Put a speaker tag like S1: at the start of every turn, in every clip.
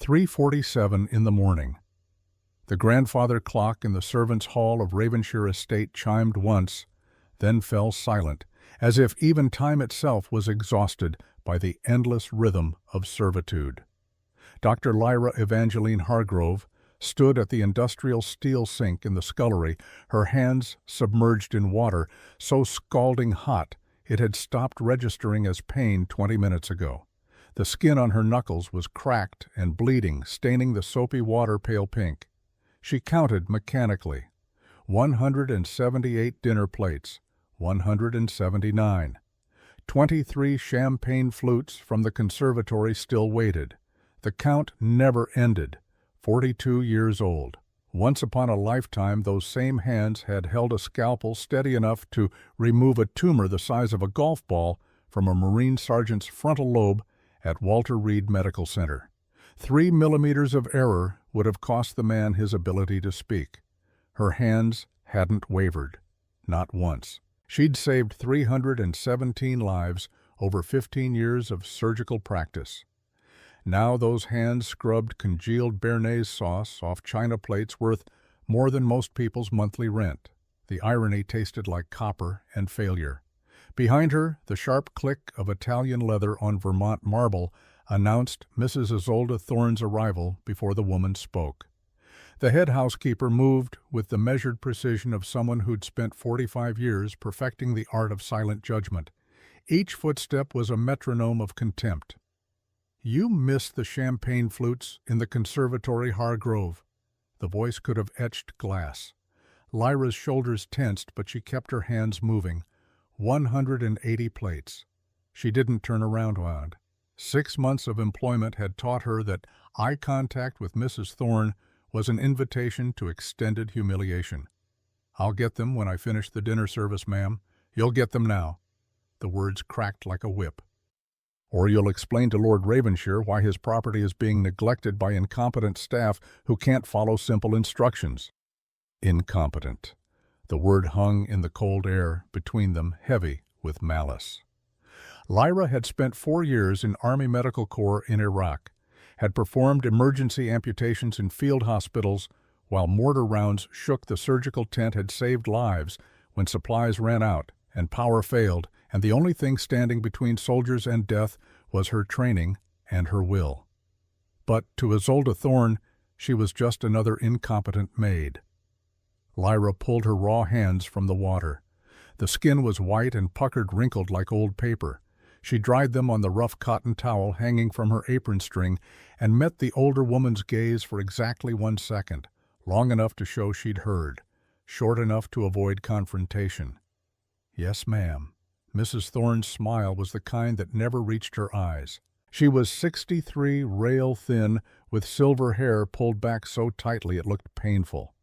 S1: 3:47 in the morning. The grandfather clock in the servants' hall of Ravenshire Estate chimed once, then fell silent, as if even time itself was exhausted by the endless rhythm of servitude. Dr. Lyra Evangeline Hargrove stood at the industrial steel sink in the scullery, her hands submerged in water so scalding hot it had stopped registering as pain 20 minutes ago. The skin on her knuckles was cracked and bleeding, staining the soapy water pale pink. She counted mechanically. 178 dinner plates, 179. 23 champagne flutes from the conservatory still waited. The count never ended. 42 years old. Once upon a lifetime, those same hands had held a scalpel steady enough to remove a tumor the size of a golf ball from a Marine sergeant's frontal lobe at Walter Reed Medical Center. 3 millimeters of error would have cost the man his ability to speak. Her hands hadn't wavered. Not once. She'd saved 317 lives over 15 years of surgical practice. Now those hands scrubbed congealed béarnaise sauce off china plates worth more than most people's monthly rent. The irony tasted like copper and failure. Behind her, the sharp click of Italian leather on Vermont marble announced Mrs. Isolde Thorne's arrival before the woman spoke. The head housekeeper moved with the measured precision of someone who'd spent 45 years perfecting the art of silent judgment. Each footstep was a metronome of contempt. "You missed the champagne flutes in the conservatory, Hargrove." The voice could have etched glass. Lyra's shoulders tensed, but she kept her hands moving. 180 plates. She didn't turn around. 6 months of employment had taught her that eye contact with Mrs. Thorne was an invitation to extended humiliation. "I'll get them when I finish the dinner service, ma'am. You'll get them now." The words cracked like a whip. "Or you'll explain to Lord Ravenshire why his property is being neglected by incompetent staff who can't follow simple instructions." Incompetent. The word hung in the cold air between them, heavy with malice. Lyra had spent 4 years in Army Medical Corps in Iraq, had performed emergency amputations in field hospitals while mortar rounds shook the surgical tent, had saved lives when supplies ran out and power failed, and the only thing standing between soldiers and death was her training and her will. But to Isolde Thorne, she was just another incompetent maid. Lyra pulled her raw hands from the water. The skin was white and puckered, wrinkled like old paper. She dried them on the rough cotton towel hanging from her apron string and met the older woman's gaze for exactly 1 second, long enough to show she'd heard, short enough to avoid confrontation. "Yes, ma'am." Mrs. Thorne's smile was the kind that never reached her eyes. She was 63, rail thin, with silver hair pulled back so tightly it looked painful.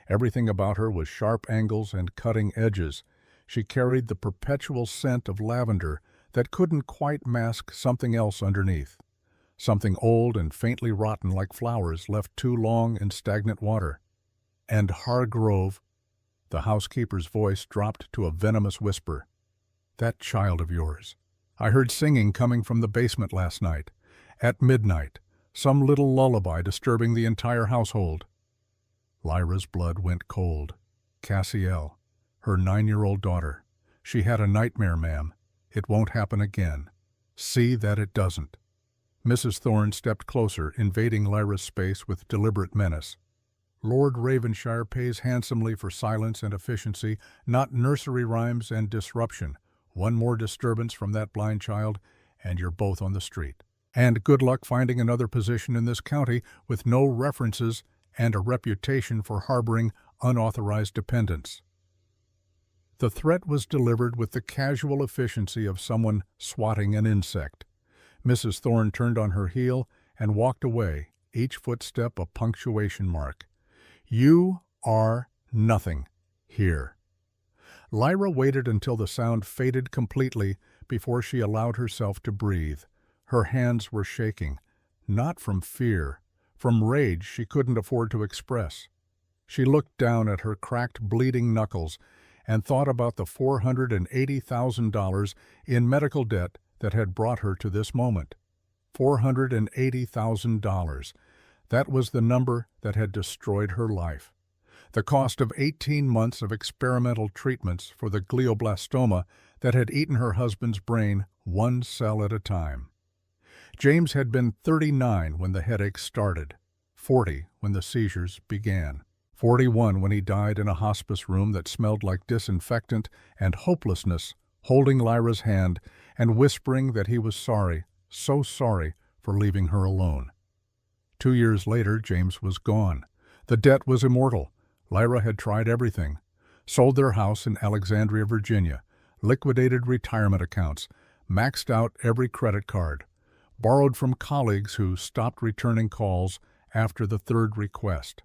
S1: Everything about her was sharp angles and cutting edges. She carried the perpetual scent of lavender that couldn't quite mask something else underneath. Something old and faintly rotten like flowers left too long in stagnant water. "And Hargrove," the housekeeper's voice dropped to a venomous whisper, "that child of yours. I heard singing coming from the basement last night. At midnight. Some little lullaby disturbing the entire household." Lyra's blood went cold. Cassielle, her 9-year-old daughter. "She had a nightmare, ma'am. It won't happen again. See that it doesn't." Mrs. Thorne stepped closer, invading Lyra's space with deliberate menace. "Lord Ravenshire pays handsomely for silence and efficiency, not nursery rhymes and disruption. One more disturbance from that blind child, and you're both on the street. And good luck finding another position in this county with no references and a reputation for harboring unauthorized dependents." The threat was delivered with the casual efficiency of someone swatting an insect. Mrs. Thorne turned on her heel and walked away, each footstep a punctuation mark. "You are nothing here." Lyra waited until the sound faded completely before she allowed herself to breathe. Her hands were shaking, not from fear, from rage she couldn't afford to express. She looked down at her cracked, bleeding knuckles and thought about the $480,000 in medical debt that had brought her to this moment. $480,000. That was the number that had destroyed her life. The cost of 18 months of experimental treatments for the glioblastoma that had eaten her husband's brain one cell at a time. James had been 39 when the headaches started, 40 when the seizures began, 41 when he died in a hospice room that smelled like disinfectant and hopelessness, holding Lyra's hand and whispering that he was sorry, so sorry, for leaving her alone. 2 years later, James was gone. The debt was immortal. Lyra had tried everything. Sold their house in Alexandria, Virginia, liquidated retirement accounts, maxed out every credit card, borrowed from colleagues who stopped returning calls after the third request.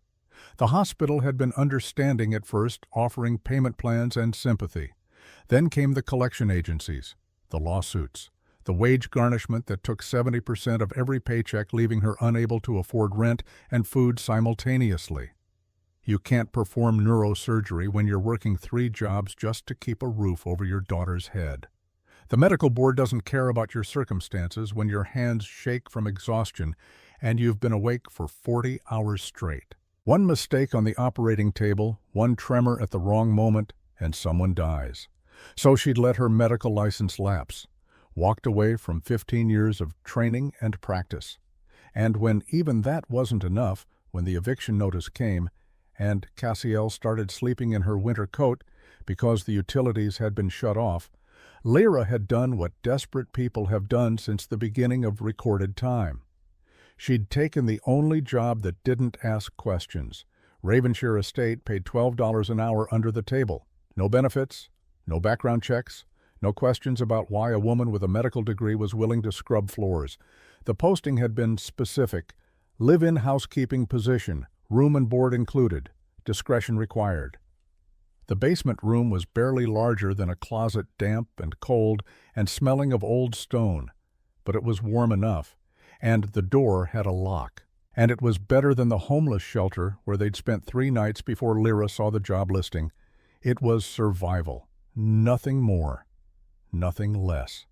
S1: The hospital had been understanding at first, offering payment plans and sympathy. Then came the collection agencies, the lawsuits, the wage garnishment that took 70% of every paycheck, leaving her unable to afford rent and food simultaneously. You can't perform neurosurgery when you're working 3 jobs just to keep a roof over your daughter's head. The medical board doesn't care about your circumstances when your hands shake from exhaustion and you've been awake for 40 hours straight. One mistake on the operating table, one tremor at the wrong moment, and someone dies. So she'd let her medical license lapse, walked away from 15 years of training and practice. And when even that wasn't enough, when the eviction notice came, and Cassiel started sleeping in her winter coat because the utilities had been shut off, Lyra had done what desperate people have done since the beginning of recorded time. She'd taken the only job that didn't ask questions. Ravenshire Estate paid $12 an hour under the table. No benefits, no background checks, no questions about why a woman with a medical degree was willing to scrub floors. The posting had been specific: live-in housekeeping position, room and board included, discretion required. The basement room was barely larger than a closet, damp and cold and smelling of old stone, but it was warm enough, and the door had a lock. And it was better than the homeless shelter where they'd spent 3 nights before Lyra saw the job listing. It was survival, nothing more, nothing less.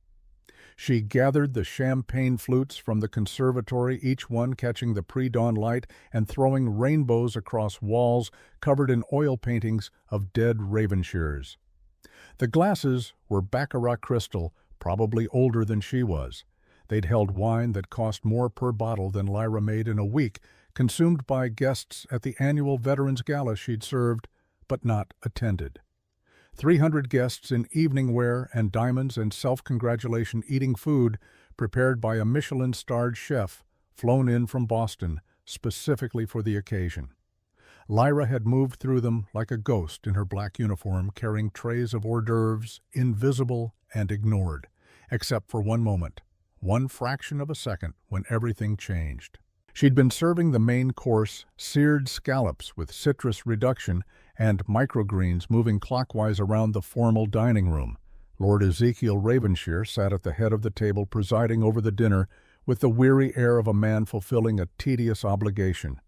S1: She gathered the champagne flutes from the conservatory, each one catching the pre-dawn light and throwing rainbows across walls covered in oil paintings of dead Ravenshires. The glasses were baccarat crystal, probably older than she was. They'd held wine that cost more per bottle than Lyra made in a week, consumed by guests at the annual Veterans Gala she'd served, but not attended. 300 guests in evening wear and diamonds and self-congratulation eating food prepared by a Michelin-starred chef flown in from Boston specifically for the occasion. Lyra had moved through them like a ghost in her black uniform, carrying trays of hors d'oeuvres, invisible and ignored, except for one moment, one fraction of a second when everything changed. She'd been serving the main course, seared scallops with citrus reduction and microgreens moving clockwise around the formal dining room. Lord Ezekiel Ravenshire sat at the head of the table presiding over the dinner with the weary air of a man fulfilling a tedious obligation.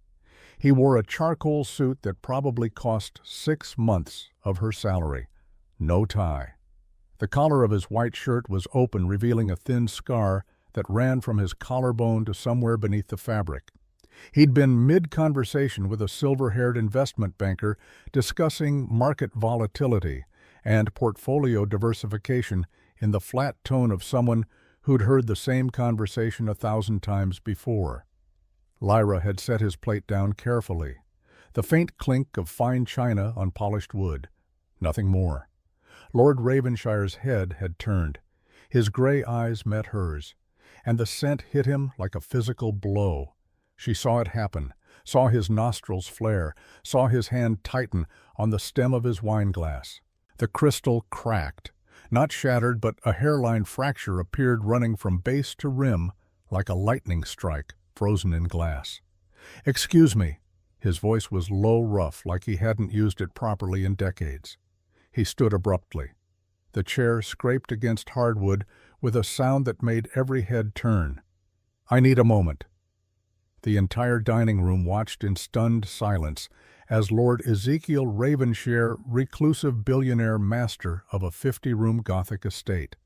S1: He wore a charcoal suit that probably cost 6 months of her salary. No tie. The collar of his white shirt was open, revealing a thin scar that ran from his collarbone to somewhere beneath the fabric. He'd been mid-conversation with a silver-haired investment banker discussing market volatility and portfolio diversification in the flat tone of someone who'd heard the same conversation 1,000 times before. Lyra had set his plate down carefully. The faint clink of fine china on polished wood. Nothing more. Lord Ravenshire's head had turned. His gray eyes met hers, and the scent hit him like a physical blow. She saw it happen, saw his nostrils flare, saw his hand tighten on the stem of his wineglass. The crystal cracked. Not shattered, but a hairline fracture appeared running from base to rim like a lightning strike frozen in glass. "Excuse me." His voice was low, rough, like he hadn't used it properly in decades. He stood abruptly. The chair scraped against hardwood with a sound that made every head turn. "I need a moment." The entire dining room watched in stunned silence as Lord Ezekiel Ravenshire, reclusive billionaire master of a 50-room Gothic estate,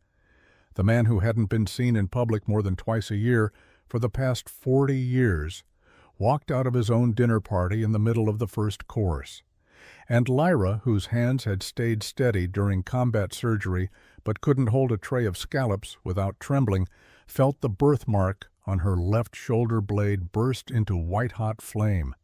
S1: the man who hadn't been seen in public more than twice a year, for the past 40 years, walked out of his own dinner party in the middle of the first course. And Lyra, whose hands had stayed steady during combat surgery but couldn't hold a tray of scallops without trembling, felt the birthmark on her left shoulder blade burst into white-hot flame.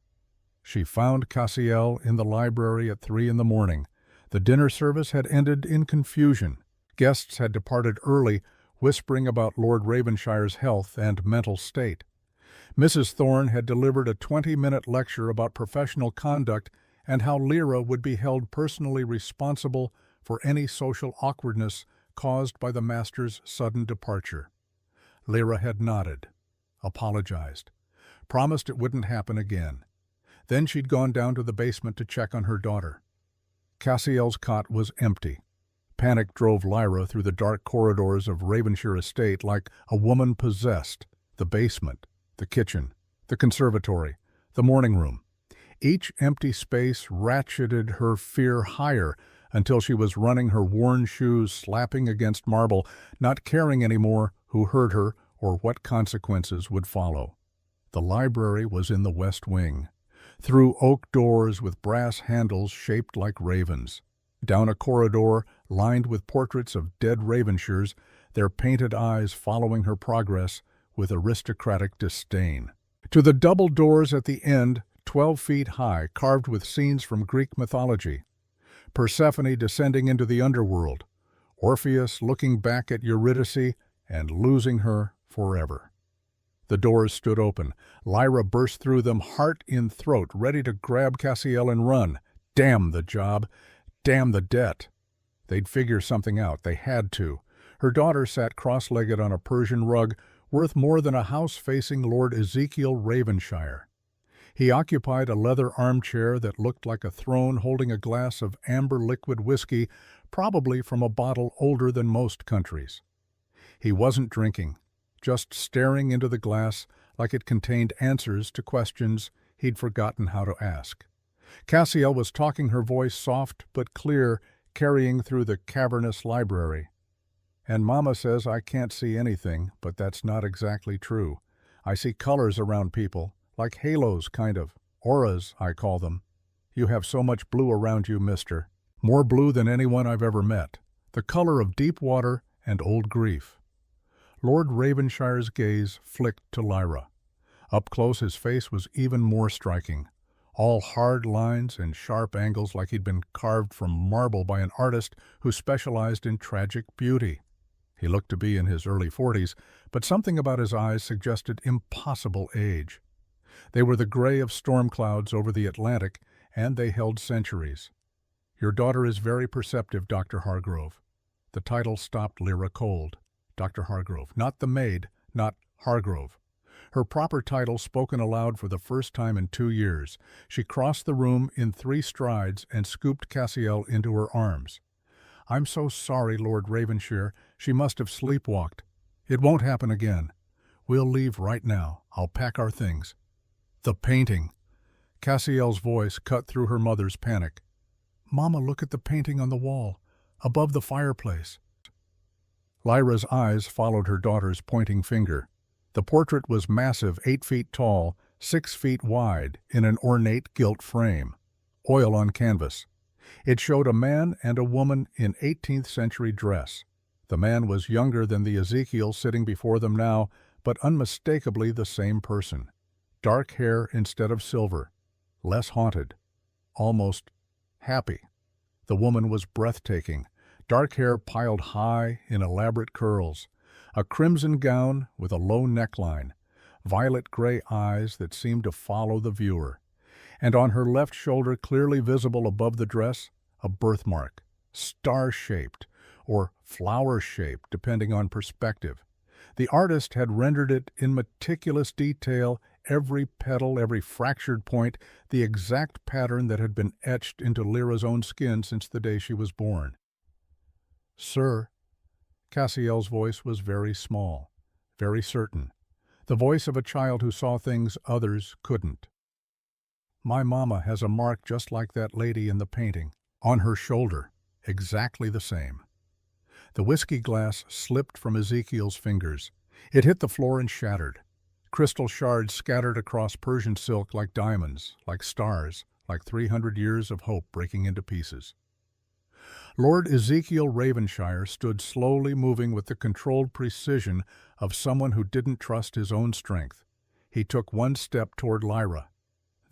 S1: She found Cassiel in the library at 3 in the morning. The dinner service had ended in confusion. Guests had departed early, whispering about Lord Ravenshire's health and mental state. Mrs. Thorne had delivered a 20-minute lecture about professional conduct and how Lyra would be held personally responsible for any social awkwardness caused by the master's sudden departure. Lyra had nodded, apologized, promised it wouldn't happen again. Then she'd gone down to the basement to check on her daughter. Cassiel's cot was empty. Panic drove Lyra through the dark corridors of Ravenshire Estate like a woman possessed. The basement, the kitchen, the conservatory, the morning room. Each empty space ratcheted her fear higher until she was running her worn shoes slapping against marble, not caring anymore who heard her or what consequences would follow. The library was in the west wing, through oak doors with brass handles shaped like ravens, down a corridor lined with portraits of dead Ravenshires, their painted eyes following her progress with aristocratic disdain. To the double doors at the end, 12 feet high, carved with scenes from Greek mythology. Persephone descending into the underworld, Orpheus looking back at Eurydice and losing her forever. The doors stood open. Lyra burst through them, heart in throat, ready to grab Cassiel and run. Damn the job. Damn the debt. They'd figure something out. They had to. Her daughter sat cross-legged on a Persian rug, worth more than a house facing Lord Ezekiel Ravenshire. He occupied a leather armchair that looked like a throne holding a glass of amber liquid whiskey, probably from a bottle older than most countries. He wasn't drinking, just staring into the glass like it contained answers to questions he'd forgotten how to ask. Cassiel was talking, her voice soft but clear, carrying through the cavernous library. And Mama says I can't see anything, but that's not exactly true. I see colors around people, like halos, kind of. Auras, I call them. You have so much blue around you, mister. More blue than anyone I've ever met. The color of deep water and old grief. Lord Ravenshire's gaze flicked to Lyra. Up close his face was even more striking. All hard lines and sharp angles like he'd been carved from marble by an artist who specialized in tragic beauty. He looked to be in his early 40s, but something about his eyes suggested impossible age. They were the gray of storm clouds over the Atlantic, and they held centuries. Your daughter is very perceptive, Dr. Hargrove. The title stopped Lyra cold. Dr. Hargrove, not the maid, not Hargrove. Her proper title spoken aloud for the first time in 2 years. She crossed the room in 3 strides and scooped Cassiel into her arms. I'm so sorry, Lord Ravenshire. She must have sleepwalked. It won't happen again. We'll leave right now. I'll pack our things. The painting. Cassiel's voice cut through her mother's panic. Mama, look at the painting on the wall, above the fireplace. Lyra's eyes followed her daughter's pointing finger. The portrait was massive, 8 feet tall, 6 feet wide, in an ornate gilt frame. Oil on canvas. It showed a man and a woman in 18th century dress. The man was younger than the Ezekiel sitting before them now, but unmistakably the same person. Dark hair instead of silver, less haunted, almost happy. The woman was breathtaking, dark hair piled high in elaborate curls, a crimson gown with a low neckline, violet-gray eyes that seemed to follow the viewer, and on her left shoulder, clearly visible above the dress, a birthmark, star-shaped or flower-shaped depending on perspective. The artist had rendered it in meticulous detail, every petal, every fractured point, the exact pattern that had been etched into Lyra's own skin since the day she was born. Sir, Cassiel's voice was very small, very certain, the voice of a child who saw things others couldn't. My mama has a mark just like that lady in the painting, on her shoulder, exactly the same. The whiskey glass slipped from Ezekiel's fingers. It hit the floor and shattered. crystal shards scattered across Persian silk like diamonds, like stars, like 300 years of hope breaking into pieces. Lord Ezekiel Ravenshire stood slowly moving with the controlled precision of someone who didn't trust his own strength. He took one step toward Lyra,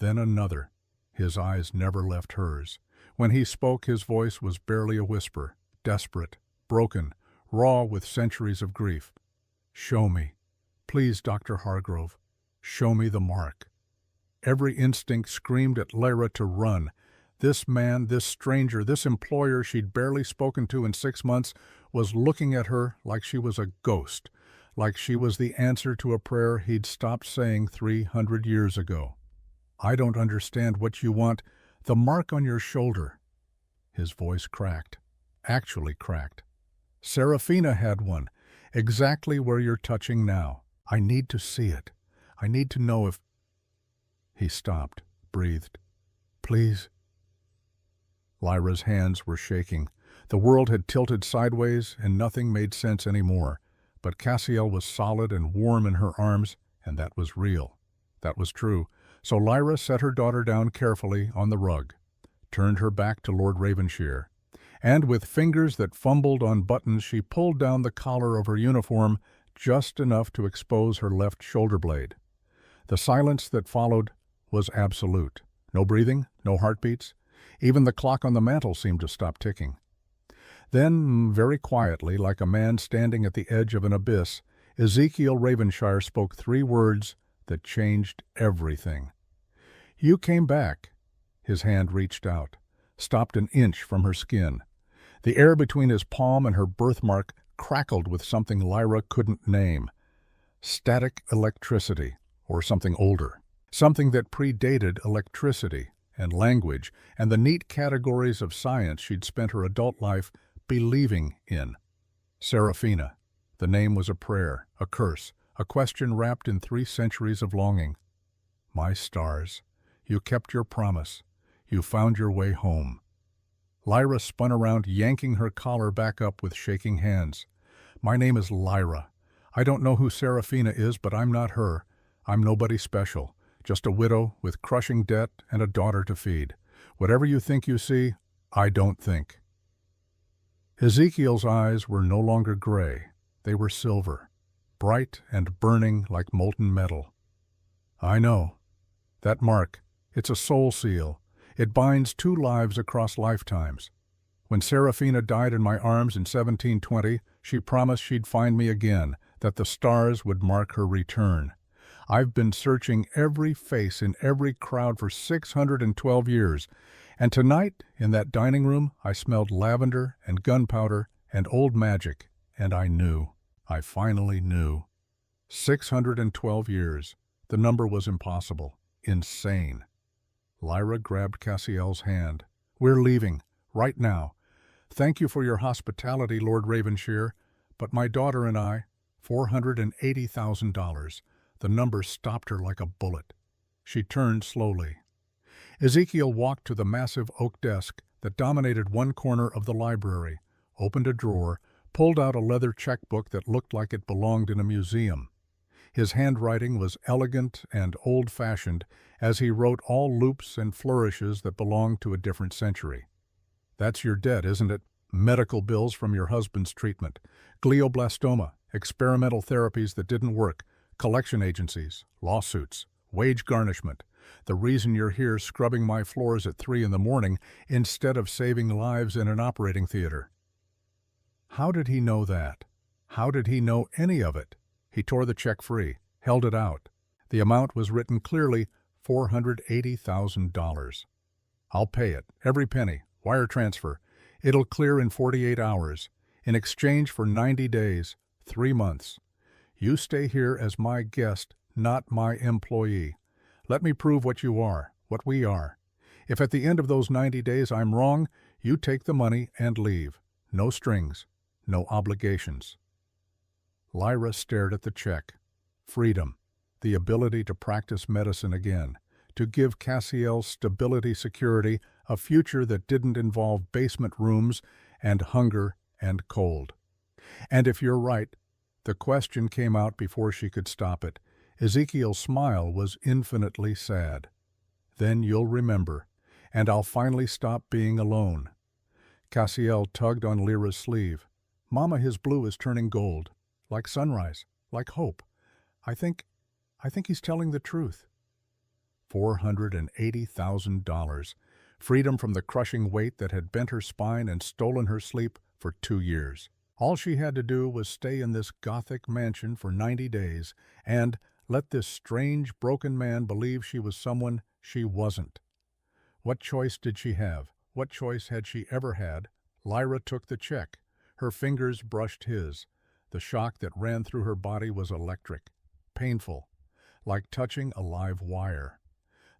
S1: then another. His eyes never left hers. When he spoke, his voice was barely a whisper, desperate, broken, raw with centuries of grief. "Show me. Please, Dr. Hargrove, show me the mark." Every instinct screamed at Lyra to run. This man, this stranger, this employer she'd barely spoken to in 6 months was looking at her like she was a ghost, like she was the answer to a prayer he'd stopped saying 300 years ago. "I don't understand what you want. The mark on your shoulder." His voice cracked, actually cracked. "Serafina had one, exactly where you're touching now. I need to see it. I need to know if—" He stopped, breathed. "Please." Lyra's hands were shaking. The world had tilted sideways and nothing made sense anymore. But Cassiel was solid and warm in her arms, and that was real. That was true. So Lyra set her daughter down carefully on the rug, turned her back to Lord Ravenshire, and with fingers that fumbled on buttons she pulled down the collar of her uniform just enough to expose her left shoulder blade. The silence that followed was absolute. No breathing, no heartbeats. Even the clock on the mantel seemed to stop ticking. Then, very quietly, like a man standing at the edge of an abyss, Ezekiel Ravenshire spoke 3 words that changed everything. "You came back." His hand reached out, stopped an inch from her skin. The air between his palm and her birthmark crackled with something Lyra couldn't name. Static electricity, or something older. Something that predated electricity and language and the neat categories of science she'd spent her adult life believing in. Serafina. The name was a prayer, a curse, a question wrapped in 3 centuries of longing. "My stars, you kept your promise. You found your way home." Lyra spun around, yanking her collar back up with shaking hands. "My name is Lyra. I don't know who Serafina is, but I'm not her. I'm nobody special. Just a widow with crushing debt and a daughter to feed. Whatever you think you see, I don't think." Ezekiel's eyes were no longer gray. They were silver, bright and burning like molten metal. "I know. That mark, it's a soul seal. It binds 2 lives across lifetimes. When Serafina died in my arms in 1720, she promised she'd find me again, that the stars would mark her return. I've been searching every face in every crowd for 612 years, and tonight, in that dining room, I smelled lavender and gunpowder and old magic, and I knew. I finally knew. 612 years. The number was impossible. Insane. Lyra grabbed Cassiel's hand. "We're leaving. Right now. Thank you for your hospitality, Lord Ravenshire, but my daughter and I, $480,000. The number stopped her like a bullet. She turned slowly. Ezekiel walked to the massive oak desk that dominated one corner of the library, opened a drawer, pulled out a leather checkbook that looked like it belonged in a museum. His handwriting was elegant and old-fashioned as he wrote all loops and flourishes that belonged to a different century. "That's your debt, isn't it? Medical bills from your husband's treatment, glioblastoma, experimental therapies that didn't work, collection agencies, lawsuits, wage garnishment. The reason you're here scrubbing my floors at 3 in the morning instead of saving lives in an operating theater." How did he know that? How did he know any of it? He tore the check free, held it out. The amount was written clearly, $480,000. "I'll pay it, every penny, wire transfer. It'll clear in 48 hours. In exchange for 90 days, 3 months. You stay here as my guest, not my employee. Let me prove what you are, what we are. If at the end of those 90 days I'm wrong, you take the money and leave. No strings, no obligations." Lyra stared at the check. Freedom, the ability to practice medicine again, to give Cassiel stability, security, a future that didn't involve basement rooms and hunger and cold. And if you're right, the question came out before she could stop it. Ezekiel's smile was infinitely sad. Then you'll remember, and I'll finally stop being alone. Cassiel tugged on Lyra's sleeve. Mama, his blue is turning gold, like sunrise, like hope. I think he's telling the truth. $480,000. Freedom from the crushing weight that had bent her spine and stolen her sleep for 2 years. All she had to do was stay in this Gothic mansion for 90 days and let this strange, broken man believe she was someone she wasn't. What choice did she have? What choice had she ever had? Lyra took the check. Her fingers brushed his. The shock that ran through her body was electric, painful, like touching a live wire.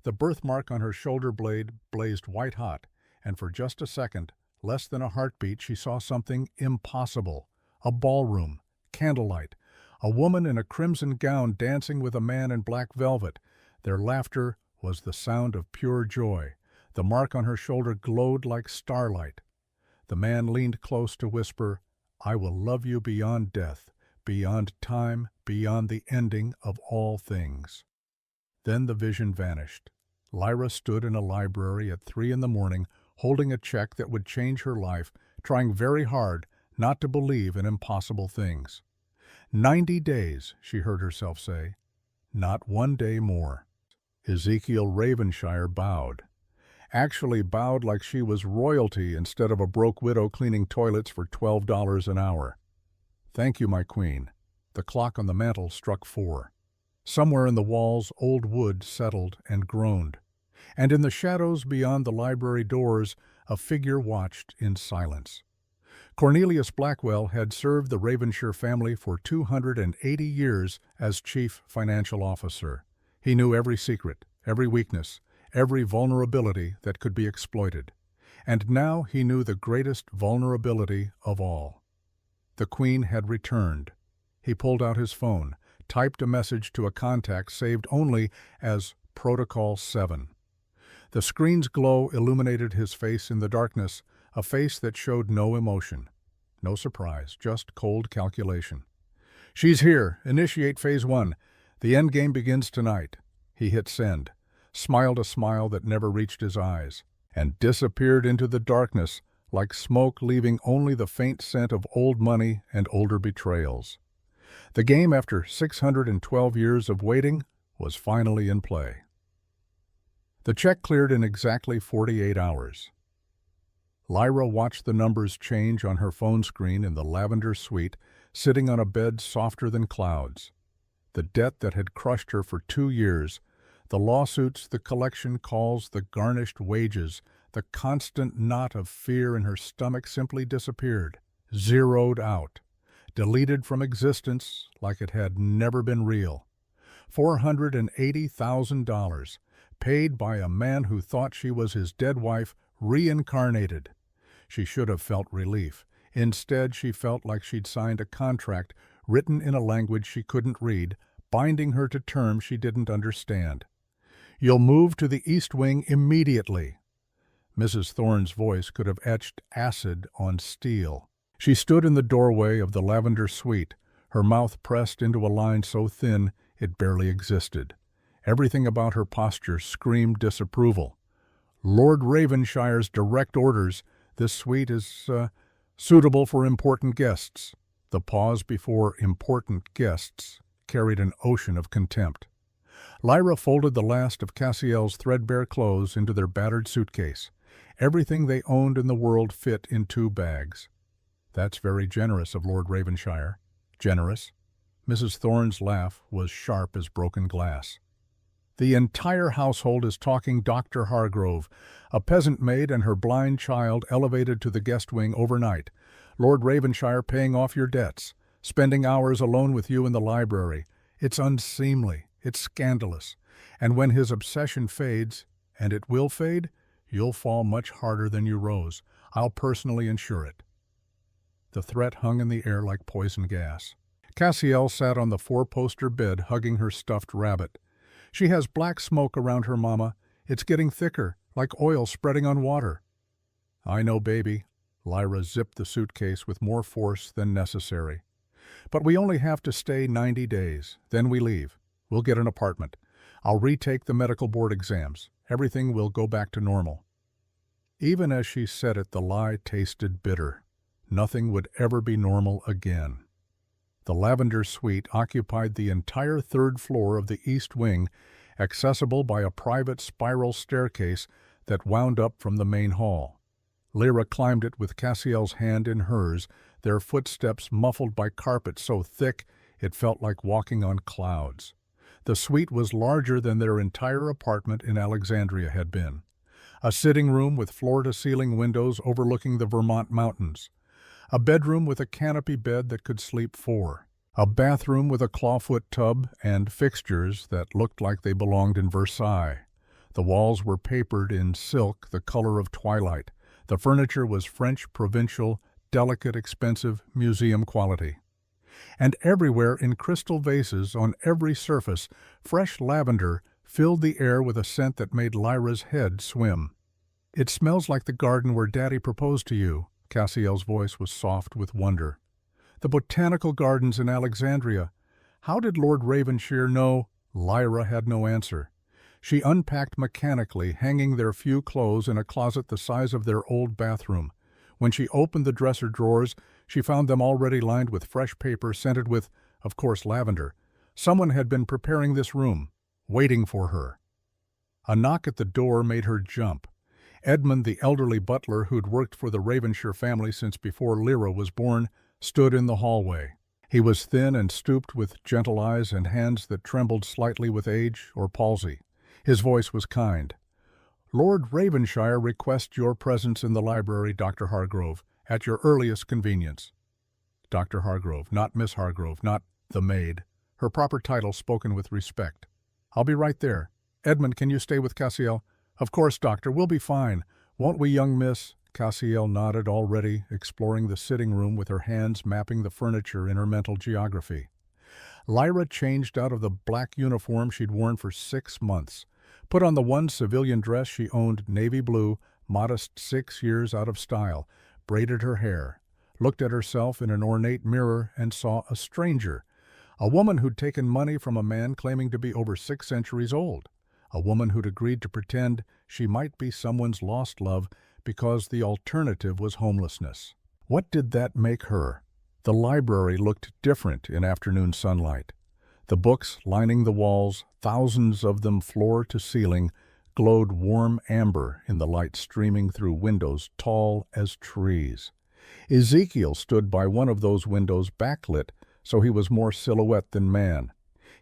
S1: The birthmark on her shoulder blade blazed white-hot, and for just a second, less than a heartbeat, she saw something impossible. A ballroom, candlelight, a woman in a crimson gown dancing with a man in black velvet. Their laughter was the sound of pure joy. The mark on her shoulder glowed like starlight. The man leaned close to whisper, I will love you beyond death, beyond time, beyond the ending of all things. Then the vision vanished. Lyra stood in a library at 3 a.m, holding a check that would change her life, trying very hard not to believe in impossible things. 90 days, she heard herself say. Not 1 day more. Ezekiel Ravenshire bowed. Actually bowed like she was royalty instead of a broke widow cleaning toilets for $12 an hour. Thank you, my queen. The clock on the mantel struck 4. Somewhere in the walls, old wood settled and groaned. And in the shadows beyond the library doors, a figure watched in silence. Cornelius Blackwell had served the Ravenshire family for 280 years as chief financial officer. He knew every secret, every weakness, every vulnerability that could be exploited. And now he knew the greatest vulnerability of all. The Queen had returned. He pulled out his phone, typed a message to a contact saved only as Protocol 7. The screen's glow illuminated his face in the darkness, a face that showed no emotion. No surprise, just cold calculation. She's here. Initiate Phase 1. The endgame begins tonight. He hit send, smiled a smile that never reached his eyes, and disappeared into the darkness like smoke, leaving only the faint scent of old money and older betrayals. The game, after 612 years of waiting, was finally in play. The check cleared in exactly 48 hours. Lyra watched the numbers change on her phone screen in the lavender suite, sitting on a bed softer than clouds. The debt that had crushed her for 2 years, the lawsuits, the collection calls, the garnished wages, the constant knot of fear in her stomach simply disappeared, zeroed out, deleted from existence like it had never been real. $480,000, paid by a man who thought she was his dead wife, reincarnated. She should have felt relief. Instead, she felt like she'd signed a contract written in a language she couldn't read, binding her to terms she didn't understand. You'll move to the East Wing immediately. Mrs. Thorne's voice could have etched acid on steel. She stood in the doorway of the lavender suite, her mouth pressed into a line so thin it barely existed. Everything about her posture screamed disapproval. Lord Ravenshire's direct orders. This suite is suitable for important guests. The pause before important guests carried an ocean of contempt. Lyra folded the last of Cassiel's threadbare clothes into their battered suitcase. Everything they owned in the world fit in 2 bags. That's very generous of Lord Ravenshire. Generous? Mrs. Thorne's laugh was sharp as broken glass. The entire household is talking Dr. Hargrove, a peasant maid and her blind child elevated to the guest wing overnight. Lord Ravenshire paying off your debts, spending hours alone with you in the library. It's unseemly. It's scandalous. And when his obsession fades, and it will fade, you'll fall much harder than you rose. I'll personally ensure it. The threat hung in the air like poison gas. Cassiel sat on the 4-poster bed hugging her stuffed rabbit. She has black smoke around her, Mama. It's getting thicker, like oil spreading on water. I know, baby. Lyra zipped the suitcase with more force than necessary. But we only have to stay 90 days. Then we leave. We'll get an apartment. I'll retake the medical board exams. Everything will go back to normal." Even as she said it, the lie tasted bitter. Nothing would ever be normal again. The lavender suite occupied the entire third floor of the east wing, accessible by a private spiral staircase that wound up from the main hall. Lyra climbed it with Cassiel's hand in hers, their footsteps muffled by carpet so thick it felt like walking on clouds. The suite was larger than their entire apartment in Alexandria had been. A sitting room with floor-to-ceiling windows overlooking the Vermont mountains. A bedroom with a canopy bed that could sleep four. A bathroom with a clawfoot tub and fixtures that looked like they belonged in Versailles. The walls were papered in silk the color of twilight. The furniture was French provincial, delicate, expensive, museum quality. And everywhere in crystal vases on every surface, fresh lavender filled the air with a scent that made Lyra's head swim. "It smells like the garden where Daddy proposed to you." Cassiel's voice was soft with wonder. "The botanical gardens in Alexandria. How did Lord Ravenshire know?" Lyra had no answer. She unpacked mechanically, hanging their few clothes in a closet the size of their old bathroom. When she opened the dresser drawers, she found them already lined with fresh paper scented with, of course, lavender. Someone had been preparing this room, waiting for her. A knock at the door made her jump. Edmund, the elderly butler who'd worked for the Ravenshire family since before Lyra was born, stood in the hallway. He was thin and stooped with gentle eyes and hands that trembled slightly with age or palsy. His voice was kind. "Lord Ravenshire requests your presence in the library, Dr. Hargrove, at your earliest convenience." Dr. Hargrove, not Miss Hargrove, not the maid. Her proper title spoken with respect. "I'll be right there. Edmund, can you stay with Cassiel?" "Of course, Doctor. We'll be fine. Won't we, young miss?" Cassiel nodded, already exploring the sitting room with her hands mapping the furniture in her mental geography. Lyra changed out of the black uniform she'd worn for 6 months, put on the one civilian dress she owned, navy blue, modest 6 years out of style, braided her hair, looked at herself in an ornate mirror and saw a stranger, a woman who'd taken money from a man claiming to be over 6 centuries old. A woman who'd agreed to pretend she might be someone's lost love because the alternative was homelessness. What did that make her? The library looked different in afternoon sunlight. The books lining the walls, thousands of them floor to ceiling, glowed warm amber in the light streaming through windows tall as trees. Ezekiel stood by one of those windows backlit, so he was more silhouette than man.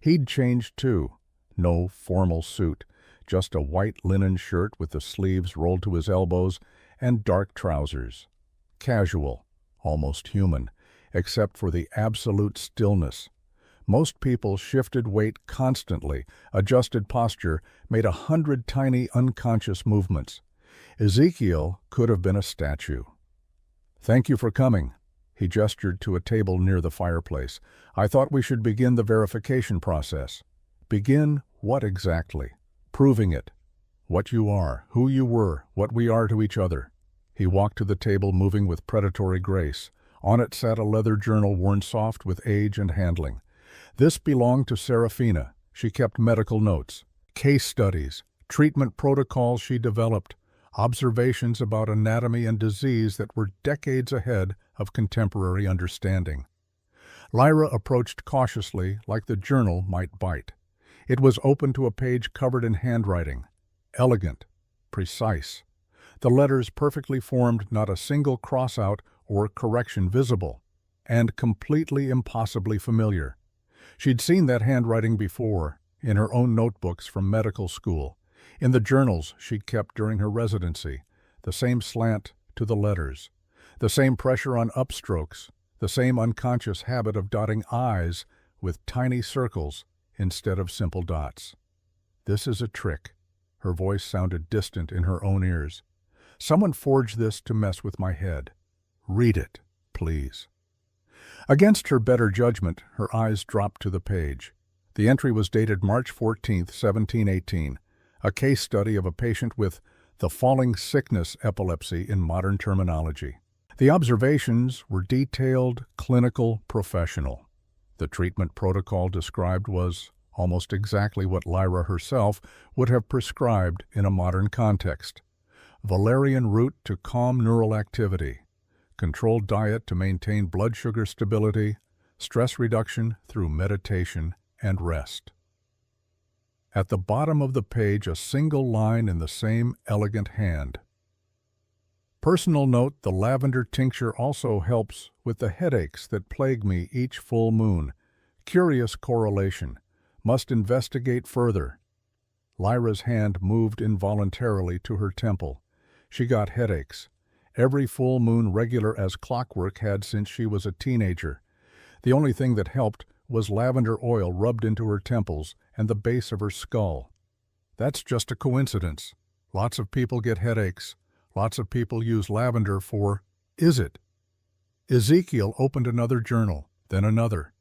S1: He'd changed too. No formal suit, just a white linen shirt with the sleeves rolled to his elbows and dark trousers. Casual, almost human, except for the absolute stillness. Most people shifted weight constantly, adjusted posture, made 100 tiny unconscious movements. Ezekiel could have been a statue. "Thank you for coming." He gestured to a table near the fireplace. "I thought we should begin the verification process." "Begin what exactly?" "Proving it. What you are, who you were, what we are to each other." He walked to the table, moving with predatory grace. On it sat a leather journal worn soft with age and handling. This belonged to Serafina. She kept medical notes, case studies, treatment protocols she developed, observations about anatomy and disease that were decades ahead of contemporary understanding. Lyra approached cautiously, like the journal might bite. It was open to a page covered in handwriting. Elegant, precise. The letters perfectly formed, not a single cross-out or correction visible, and completely impossibly familiar. She'd seen that handwriting before, in her own notebooks from medical school, in the journals she'd kept during her residency, the same slant to the letters, the same pressure on upstrokes, the same unconscious habit of dotting I's with tiny circles instead of simple dots. "This is a trick." Her voice sounded distant in her own ears. "Someone forged this to mess with my head. Read it, please." Against her better judgment, her eyes dropped to the page. The entry was dated March 14, 1718, a case study of a patient with the falling sickness epilepsy in modern terminology. The observations were detailed, clinical, professional. The treatment protocol described was almost exactly what Lyra herself would have prescribed in a modern context. Valerian root to calm neural activity, controlled diet to maintain blood sugar stability, stress reduction through meditation and rest. At the bottom of the page, a single line in the same elegant hand. Personal note, the lavender tincture also helps with the headaches that plague me each full moon. Curious correlation. Must investigate further. Lyra's hand moved involuntarily to her temple. She got headaches. Every full moon, regular as clockwork, had since she was a teenager. The only thing that helped was lavender oil rubbed into her temples and the base of her skull. That's just a coincidence. Lots of people get headaches. Lots of people use lavender for, is it? Ezekiel opened another journal, then another.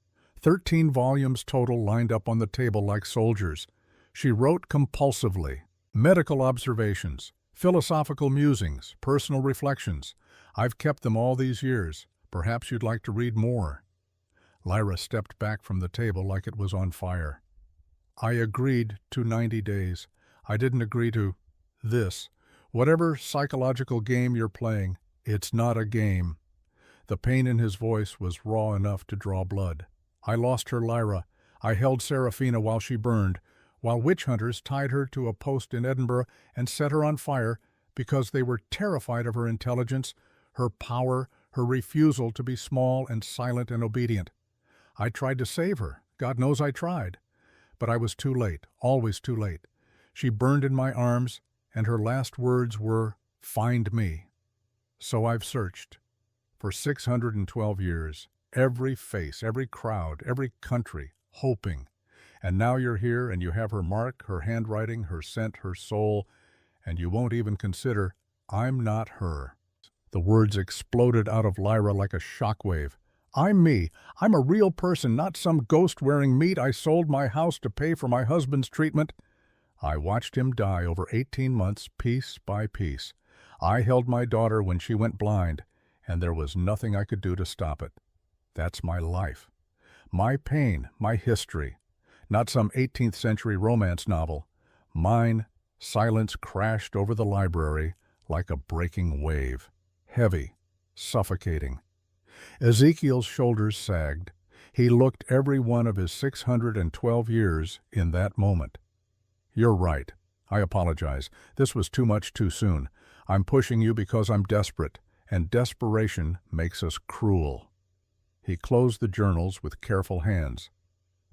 S1: 13 volumes total lined up on the table like soldiers. She wrote compulsively. Medical observations, philosophical musings, personal reflections. I've kept them all these years. Perhaps you'd like to read more. Lyra stepped back from the table like it was on fire. I agreed to 90 days. I didn't agree to this. Whatever psychological game you're playing, it's not a game. The pain in his voice was raw enough to draw blood. I lost her, Lyra. I held Seraphina while she burned, while witch hunters tied her to a post in Edinburgh and set her on fire because they were terrified of her intelligence, her power, her refusal to be small and silent and obedient. I tried to save her. God knows I tried. But I was too late, always too late. She burned in my arms, and her last words were, "Find me." So I've searched. For 612 years, every face, every crowd, every country, hoping. And now you're here and you have her mark, her handwriting, her scent, her soul, and you won't even consider, I'm not her. The words exploded out of Lyra like a shockwave. I'm me. I'm a real person, not some ghost wearing meat. I sold my house to pay for my husband's treatment. I watched him die over 18 months, piece by piece. I held my daughter when she went blind, and there was nothing I could do to stop it. That's my life. My pain, my history. Not some 18th century romance novel. Mine. Silence crashed over the library like a breaking wave. Heavy, suffocating. Ezekiel's shoulders sagged. He looked every one of his 612 years in that moment. You're right. I apologize. This was too much too soon. I'm pushing you because I'm desperate, and desperation makes us cruel. He closed the journals with careful hands.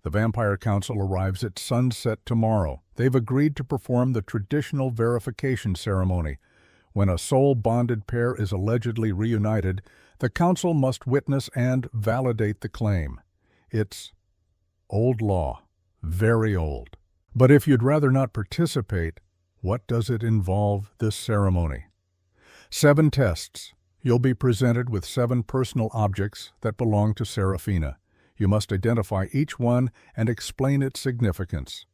S1: The Vampire Council arrives at sunset tomorrow. They've agreed to perform the traditional verification ceremony. When a soul-bonded pair is allegedly reunited, the council must witness and validate the claim. It's old law, very old. But if you'd rather not participate, what does it involve, this ceremony? 7 tests. You'll be presented with 7 personal objects that belong to Seraphina. You must identify each one and explain its significance.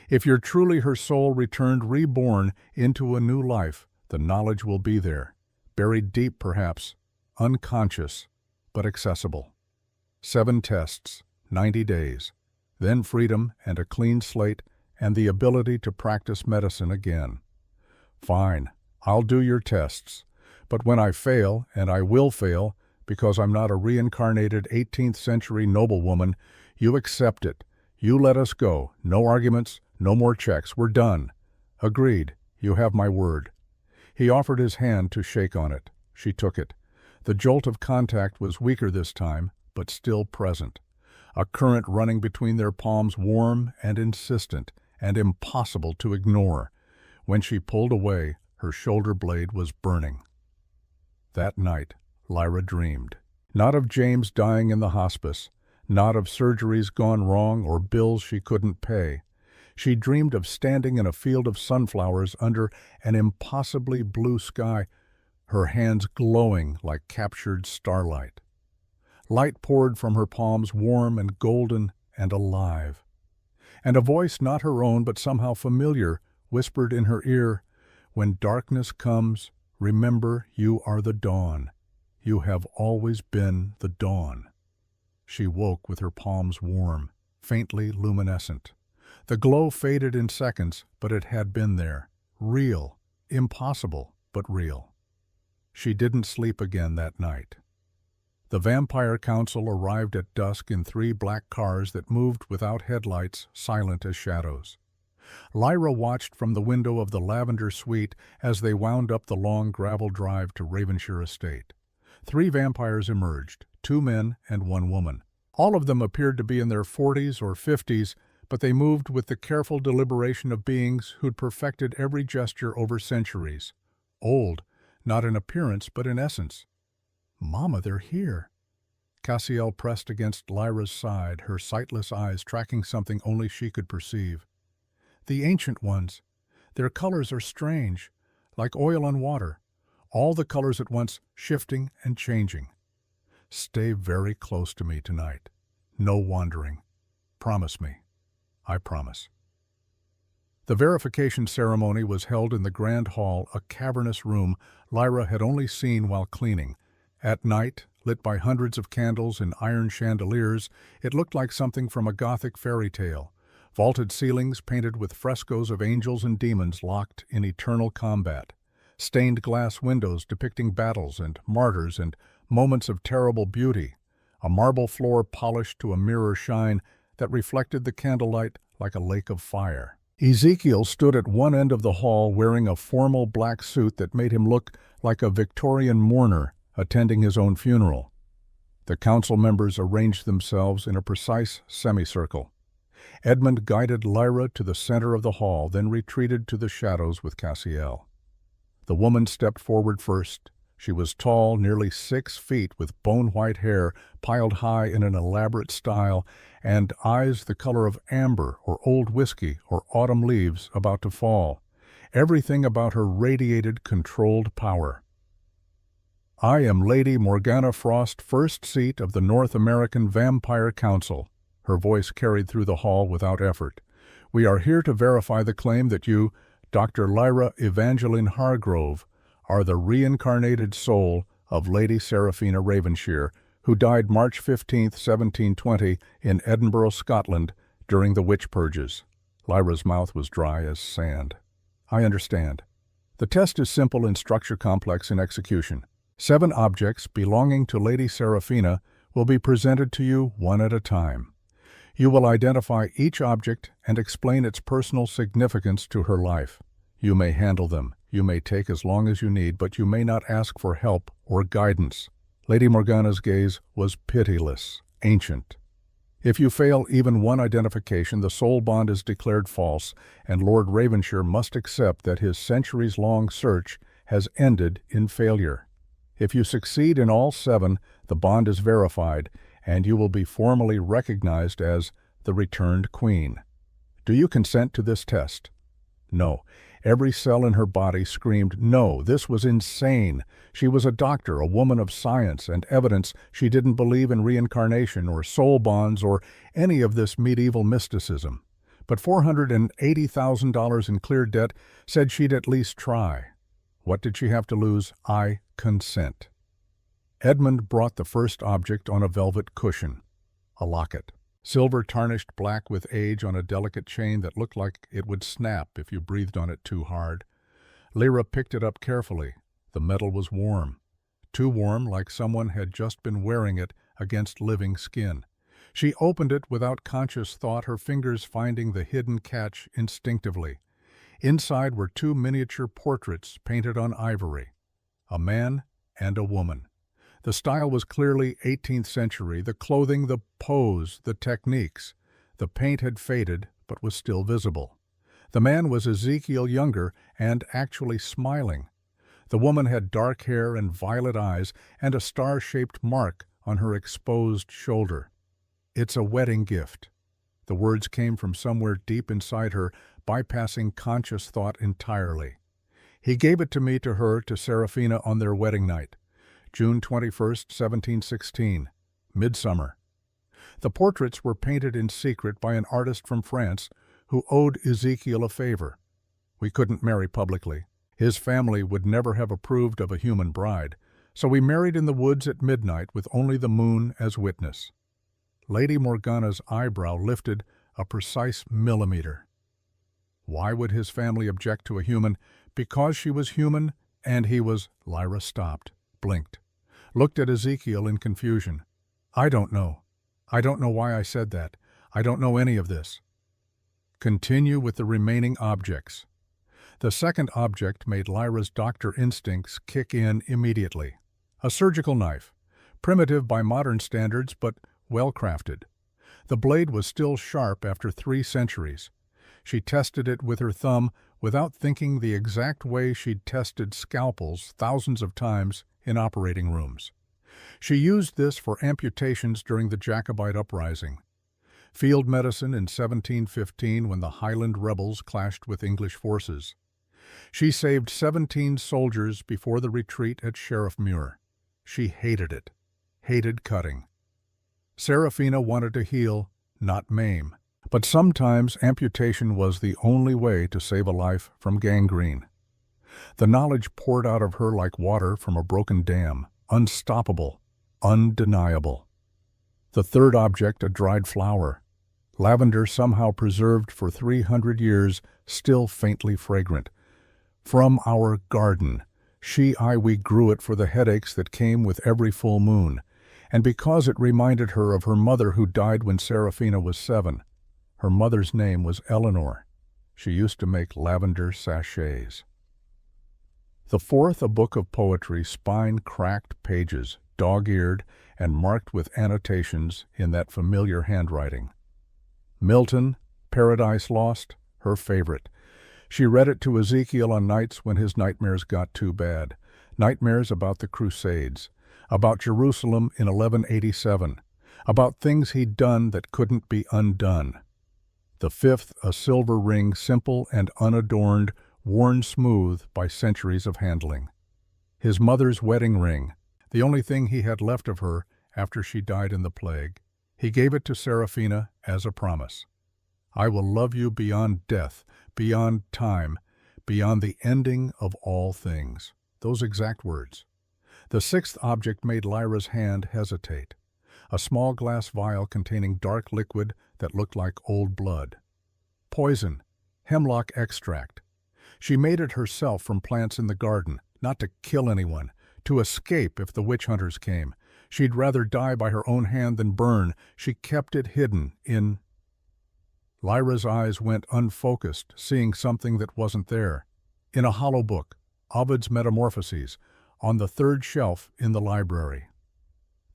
S1: If you're truly her soul returned reborn into a new life, the knowledge will be there, buried deep perhaps, unconscious, but accessible. 7 tests, 90 days, then freedom and a clean slate and the ability to practice medicine again. Fine, I'll do your tests, but when I fail, and I will fail, because I'm not a reincarnated 18th century noblewoman, you accept it. You let us go. No arguments, no more checks. We're done. Agreed. You have my word. He offered his hand to shake on it. She took it. The jolt of contact was weaker this time, but still present. A current running between their palms, warm and insistent, and impossible to ignore. When she pulled away, her shoulder blade was burning. That night, Lyra dreamed. Not of James dying in the hospice, not of surgeries gone wrong or bills she couldn't pay. She dreamed of standing in a field of sunflowers under an impossibly blue sky, her hands glowing like captured starlight. Light poured from her palms, warm and golden and alive. And a voice not her own but somehow familiar whispered in her ear, "When darkness comes, remember you are the dawn. You have always been the dawn." She woke with her palms warm, faintly luminescent. The glow faded in seconds, but it had been there. Real. Impossible, but real. She didn't sleep again that night. The Vampire Council arrived at dusk in 3 black cars that moved without headlights, silent as shadows. Lyra watched from the window of the lavender suite as they wound up the long gravel drive to Ravenshire Estate. 3 vampires emerged, 2 men and 1 woman. All of them appeared to be in their 40s or 50s, but they moved with the careful deliberation of beings who'd perfected every gesture over centuries. Old, not in appearance but in essence. "Mama, they're here." Cassiel pressed against Lyra's side, her sightless eyes tracking something only she could perceive. "The ancient ones. Their colors are strange, like oil on water. All the colors at once, shifting and changing. Stay very close to me tonight. No wandering. Promise me." "I promise." The verification ceremony was held in the grand hall, a cavernous room Lyra had only seen while cleaning. At night, lit by hundreds of candles in iron chandeliers, it looked like something from a Gothic fairy tale. Vaulted ceilings painted with frescoes of angels and demons locked in eternal combat. Stained glass windows depicting battles and martyrs and moments of terrible beauty. A marble floor polished to a mirror shine that reflected the candlelight like a lake of fire. Ezekiel stood at one end of the hall wearing a formal black suit that made him look like a Victorian mourner attending his own funeral. The council members arranged themselves in a precise semicircle. Edmund guided Lyra to the center of the hall, then retreated to the shadows with Cassiel. The woman stepped forward first. She was tall, nearly 6 feet, with bone-white hair piled high in an elaborate style, and eyes the color of amber or old whiskey or autumn leaves about to fall. Everything about her radiated controlled power. "I am Lady Morgana Frost, First Seat of the North American Vampire Council." Her voice carried through the hall without effort. "We are here to verify the claim that you, Dr. Lyra Evangeline Hargrove, are the reincarnated soul of Lady Seraphina Ravenshire, who died March 15, 1720, in Edinburgh, Scotland, during the witch purges." Lyra's mouth was dry as sand. "I understand. The test is simple in structure, complex in execution. 7 objects belonging to Lady Seraphina will be presented to you one at a time. You will identify each object and explain its personal significance to her life. You may handle them. You may take as long as you need, but you may not ask for help or guidance." Lady Morgana's gaze was pitiless, ancient. "If you fail even one identification, the soul bond is declared false, and Lord Ravenshire must accept that his centuries-long search has ended in failure. If you succeed in all 7, the bond is verified, and you will be formally recognized as the returned queen. Do you consent to this test?" No. Every cell in her body screamed no. This was insane. She was a doctor, a woman of science and evidence. She didn't believe in reincarnation or soul bonds or any of this medieval mysticism. But $480,000 in clear debt said she'd at least try. What did she have to lose? "I consent." Edmund brought the first object on a velvet cushion. A locket. Silver tarnished black with age on a delicate chain that looked like it would snap if you breathed on it too hard. Lyra picked it up carefully. The metal was warm. Too warm, like someone had just been wearing it against living skin. She opened it without conscious thought, her fingers finding the hidden catch instinctively. Inside were 2 miniature portraits painted on ivory. A man and a woman. The style was clearly 18th century, the clothing, the pose, the techniques. The paint had faded, but was still visible. The man was Ezekiel younger and actually smiling. The woman had dark hair and violet eyes and a star-shaped mark on her exposed shoulder. "It's a wedding gift." The words came from somewhere deep inside her, bypassing conscious thought entirely. "He gave it to me to her, to Seraphina, on their wedding night. June 21st, 1716, midsummer." The portraits were painted in secret by an artist from France who owed Ezekiel a favor. "We couldn't marry publicly. His family would never have approved of a human bride, so we married in the woods at midnight with only the moon as witness." Lady Morgana's eyebrow lifted, a precise millimeter. Why would his family object to a human? Because she was human, and he was. Lyra stopped, blinked, looked at Ezekiel in confusion. I don't know. I don't know why I said that. I don't know any of this. Continue with the remaining objects. The second object made Lyra's doctor instincts kick in immediately. A surgical knife, primitive by modern standards, but well-crafted. The blade was still sharp after 3 centuries. She tested it with her thumb without thinking the exact way she'd tested scalpels thousands of times in operating rooms. She used this for amputations during the Jacobite uprising. Field medicine in 1715 when the Highland rebels clashed with English forces. She saved 17 soldiers before the retreat at Sheriff Muir. She hated it, hated cutting. Serafina wanted to heal, not maim. But sometimes amputation was the only way to save a life from gangrene. The knowledge poured out of her like water from a broken dam, unstoppable, undeniable. The third object, a dried flower. Lavender somehow preserved for 300 years, still faintly fragrant. From our garden. We grew it for the headaches that came with every full moon, and because it reminded her of her mother who died when Serafina was 7. Her mother's name was Eleanor. She used to make lavender sachets. The fourth, a book of poetry, spine-cracked pages, dog-eared and marked with annotations in that familiar handwriting. Milton, Paradise Lost, her favorite. She read it to Ezekiel on nights when his nightmares got too bad. Nightmares about the Crusades, about Jerusalem in 1187, about things he'd done that couldn't be undone. The fifth, a silver ring, simple and unadorned, worn smooth by centuries of handling. His mother's wedding ring, the only thing he had left of her after she died in the plague. He gave it to Serafina as a promise. I will love you beyond death, beyond time, beyond the ending of all things. Those exact words. The sixth object made Lyra's hand hesitate. A small glass vial containing dark liquid that looked like old blood. Poison, hemlock extract. She made it herself from plants in the garden, not to kill anyone, to escape if the witch hunters came. She'd rather die by her own hand than burn. She kept it hidden in... Lyra's eyes went unfocused, seeing something that wasn't there. In a hollow book, Ovid's Metamorphoses, on the 3rd shelf in the library.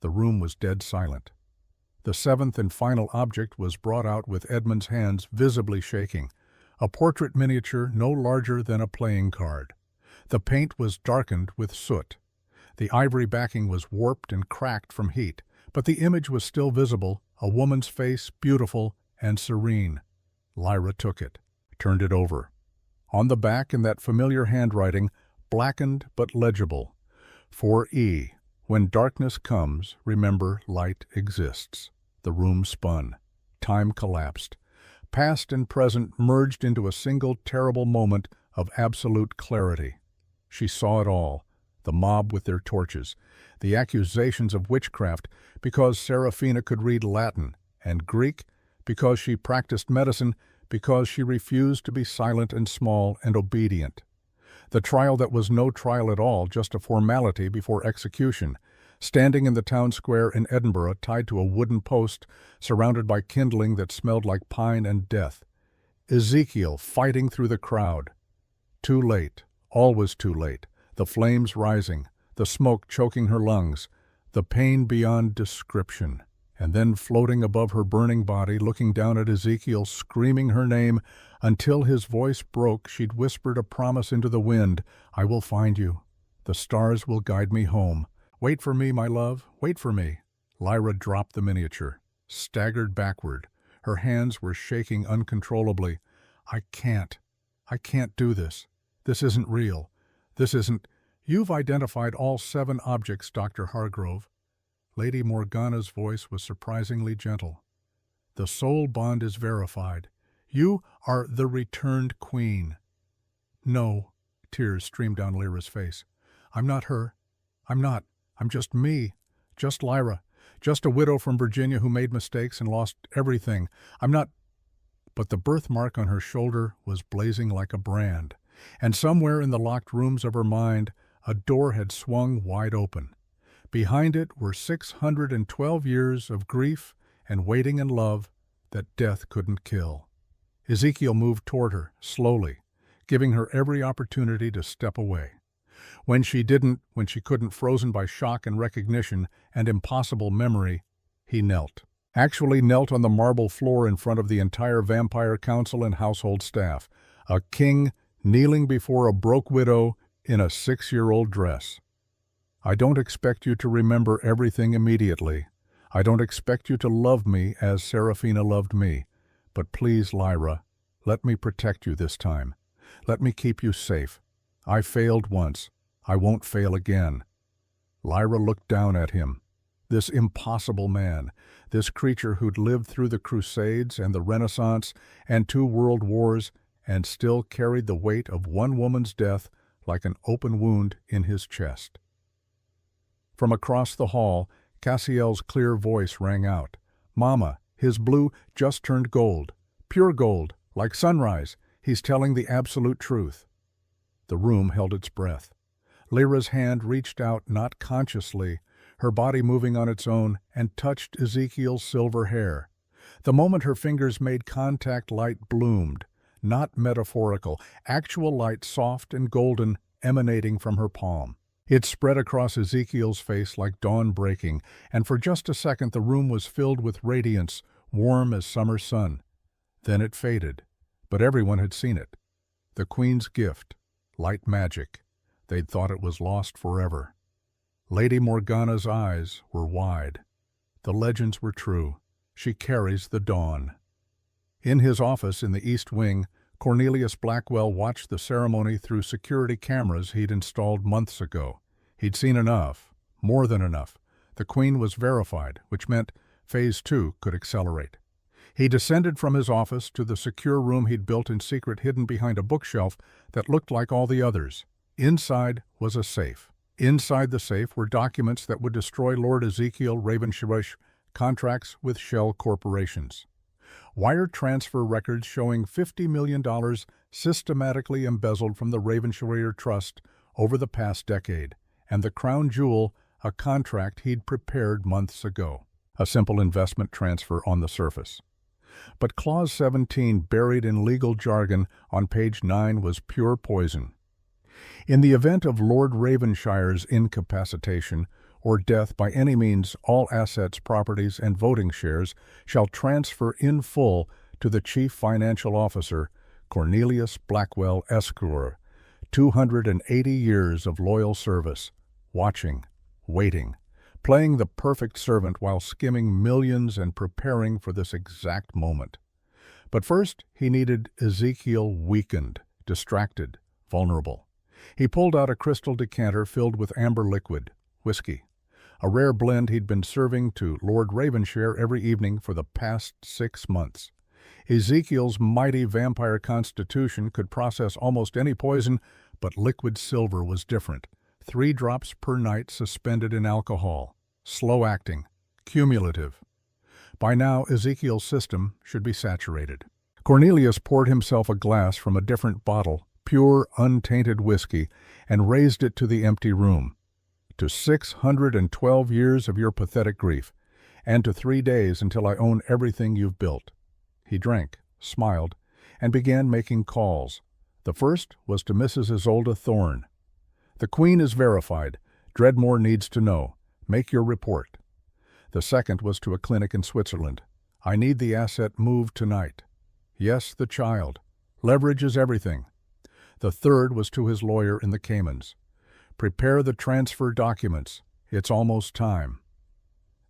S1: The room was dead silent. The seventh and final object was brought out with Edmund's hands visibly shaking. A portrait miniature no larger than a playing card. The paint was darkened with soot. The ivory backing was warped and cracked from heat, but the image was still visible, a woman's face, beautiful and serene. Lyra took it, turned it over. On the back, in that familiar handwriting, blackened but legible, 4E, when darkness comes, remember light exists. The room spun. Time collapsed. Past and present merged into a single terrible moment of absolute clarity. She saw it all, the mob with their torches, the accusations of witchcraft because Serafina could read Latin, and Greek because she practiced medicine, because she refused to be silent and small and obedient. The trial that was no trial at all, just a formality before execution, standing in the town square in Edinburgh tied to a wooden post, surrounded by kindling that smelled like pine and death. Ezekiel fighting through the crowd. Too late, all was too late, the flames rising, the smoke choking her lungs, the pain beyond description. And then floating above her burning body, looking down at Ezekiel, screaming her name, until his voice broke, she'd whispered a promise into the wind, I will find you. The stars will guide me home. Wait for me, my love, wait for me. Lyra dropped the miniature, staggered backward. Her hands were shaking uncontrollably. I can't do this. This isn't real. This isn't... You've identified all 7 objects, Dr. Hargrove. Lady Morgana's voice was surprisingly gentle. The soul bond is verified. You are the returned queen. No, tears streamed down Lyra's face. I'm not her. I'm not. I'm just me. Just Lyra. Just a widow from Virginia who made mistakes and lost everything. I'm not... but the birthmark on her shoulder was blazing like a brand, and somewhere in the locked rooms of her mind, a door had swung wide open. Behind it were 612 years of grief and waiting and love that death couldn't kill. Ezekiel moved toward her, slowly, giving her every opportunity to step away. When she couldn't, frozen by shock and recognition and impossible memory, he knelt. Actually knelt on the marble floor in front of the entire vampire council and household staff, a king kneeling before a broke widow in a 6-year-old dress. I don't expect you to remember everything immediately. I don't expect you to love me as Serafina loved me. But please, Lyra, let me protect you this time. Let me keep you safe. I failed once. I won't fail again. Lyra looked down at him. This impossible man, this creature who'd lived through the Crusades and the Renaissance and 2 world wars and still carried the weight of one woman's death like an open wound in his chest. From across the hall, Cassiel's clear voice rang out. "Mama, his blue just turned gold. Pure gold, like sunrise. He's telling the absolute truth." The room held its breath. Lyra's hand reached out, not consciously, her body moving on its own, and touched Ezekiel's silver hair. The moment her fingers made contact, light bloomed. Not metaphorical, actual light, soft and golden, emanating from her palm. It spread across Ezekiel's face like dawn breaking, and for just a second the room was filled with radiance, warm as summer sun. Then it faded, but everyone had seen it. The Queen's gift, light magic. They'd thought it was lost forever. Lady Morgana's eyes were wide. The legends were true. She carries the dawn. In his office in the East Wing, Cornelius Blackwell watched the ceremony through security cameras he'd installed months ago. He'd seen enough, more than enough. The Queen was verified, which meant Phase 2 could accelerate. He descended from his office to the secure room he'd built in secret, hidden behind a bookshelf that looked like all the others. Inside was a safe. Inside the safe were documents that would destroy Lord Ezekiel Ravenshrew's contracts with shell corporations. Wire transfer records showing $50 million systematically embezzled from the Ravensshire Trust over the past decade, and the crown jewel, a contract he'd prepared months ago. A simple investment transfer on the surface. But Clause 17, buried in legal jargon on page 9, was pure poison. In the event of Lord Ravenshire's incapacitation or death by any means, all assets, properties, and voting shares shall transfer in full to the Chief Financial Officer, Cornelius Blackwell Esquire. 280 years of loyal service, watching, waiting, playing the perfect servant while skimming millions and preparing for this exact moment. But first, he needed Ezekiel weakened, distracted, vulnerable. He pulled out a crystal decanter filled with amber liquid, whiskey, a rare blend he'd been serving to Lord Ravenshire every evening for the past 6 months. Ezekiel's mighty vampire constitution could process almost any poison, but liquid silver was different. 3 drops per night suspended in alcohol, slow-acting, cumulative. By now, Ezekiel's system should be saturated. Cornelius poured himself a glass from a different bottle, pure, untainted whiskey, and raised it to the empty room. To 612 years of your pathetic grief, and to 3 days until I own everything you've built. He drank, smiled, and began making calls. The first was to Mrs. Isolde Thorne. "The Queen is verified. Dreadmore needs to know. Make your report." The second was to a clinic in Switzerland. "I need the asset moved tonight." "Yes, the child. Leverage is everything." The third was to his lawyer in the Caymans. "Prepare the transfer documents. It's almost time."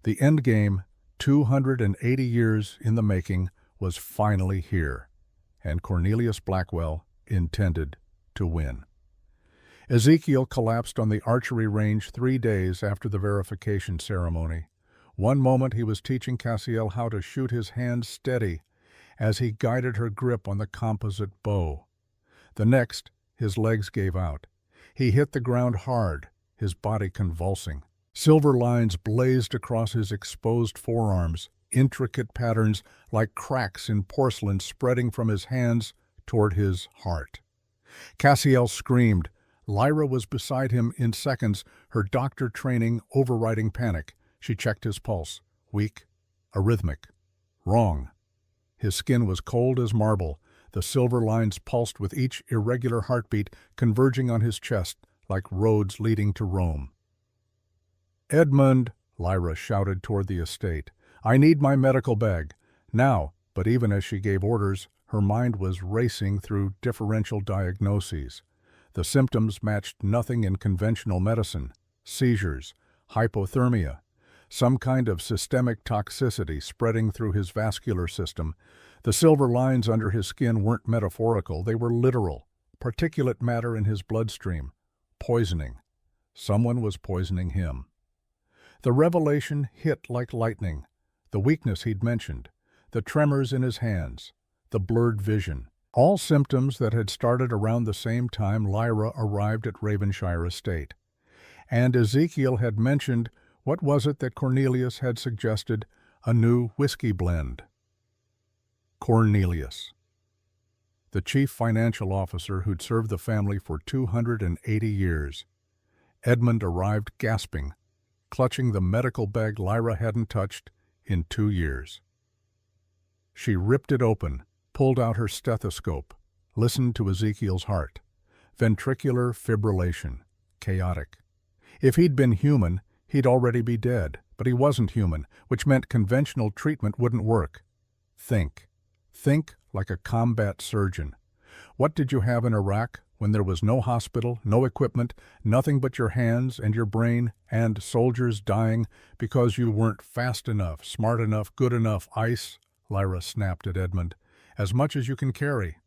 S1: The end game, 280 years in the making, was finally here, and Cornelius Blackwell intended to win. Ezekiel collapsed on the archery range 3 days after the verification ceremony. One moment he was teaching Cassiel how to shoot his hand steady as he guided her grip on the composite bow. The next, his legs gave out. He hit the ground hard, his body convulsing. Silver lines blazed across his exposed forearms, intricate patterns like cracks in porcelain spreading from his hands toward his heart. Cassiel screamed. Lyra was beside him in seconds, her doctor training overriding panic. She checked his pulse. Weak, arrhythmic, wrong. His skin was cold as marble. The silver lines pulsed with each irregular heartbeat, converging on his chest like roads leading to Rome. "Edmund," Lyra shouted toward the estate, "I need my medical bag. Now," but even as she gave orders, her mind was racing through differential diagnoses. The symptoms matched nothing in conventional medicine: seizures, hypothermia, some kind of systemic toxicity spreading through his vascular system. The silver lines under his skin weren't metaphorical, they were literal. Particulate matter in his bloodstream. Poisoning. Someone was poisoning him. The revelation hit like lightning. The weakness he'd mentioned, the tremors in his hands, the blurred vision. All symptoms that had started around the same time Lyra arrived at Ravenshire Estate. And Ezekiel had mentioned, what was it that Cornelius had suggested? A new whiskey blend. Cornelius, the chief financial officer who'd served the family for 280 years. Edmund arrived gasping, clutching the medical bag Lyra hadn't touched in 2 years. She ripped it open, pulled out her stethoscope, listened to Ezekiel's heart. Ventricular fibrillation. Chaotic. If he'd been human, he'd already be dead, but he wasn't human, which meant conventional treatment wouldn't work. Think. Think like a combat surgeon. What did you have in Iraq when there was no hospital, no equipment, nothing but your hands and your brain, and soldiers dying because you weren't fast enough, smart enough, good enough? Ice, Lyra snapped at Edmund. As much as you can carry.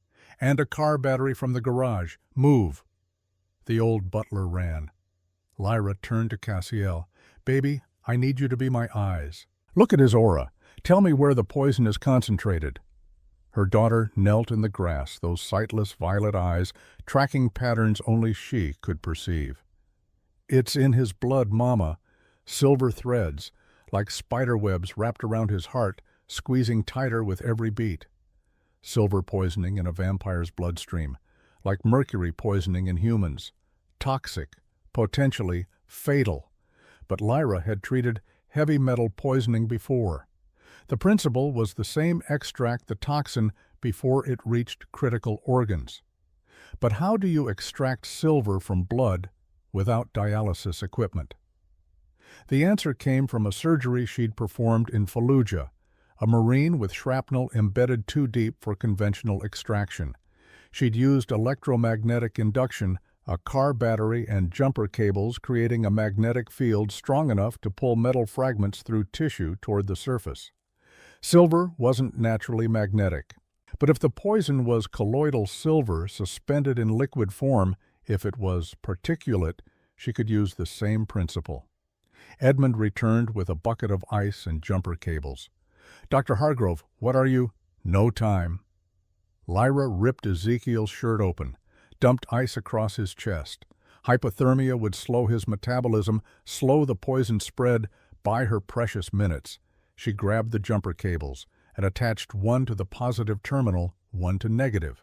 S1: And a car battery from the garage. Move. The old butler ran. Lyra turned to Cassiel. Baby, I need you to be my eyes. Look at his aura. Tell me where the poison is concentrated. Her daughter knelt in the grass, those sightless violet eyes, tracking patterns only she could perceive. It's in his blood, Mama. Silver threads, like spider webs wrapped around his heart, squeezing tighter with every beat. Silver poisoning in a vampire's bloodstream, like mercury poisoning in humans. Toxic, potentially fatal. But Lyra had treated heavy metal poisoning before. The principle was the same: extract the toxin before it reached critical organs. But how do you extract silver from blood without dialysis equipment? The answer came from a surgery she'd performed in Fallujah, a Marine with shrapnel embedded too deep for conventional extraction. She'd used electromagnetic induction, a car battery and jumper cables creating a magnetic field strong enough to pull metal fragments through tissue toward the surface. Silver wasn't naturally magnetic. But if the poison was colloidal silver suspended in liquid form, if it was particulate, she could use the same principle. Edmund returned with a bucket of ice and jumper cables. Dr. Hargrove, what are you? No time. Lyra ripped Ezekiel's shirt open, dumped ice across his chest. Hypothermia would slow his metabolism, slow the poison spread, buy her precious minutes. She grabbed the jumper cables and attached one to the positive terminal, one to negative.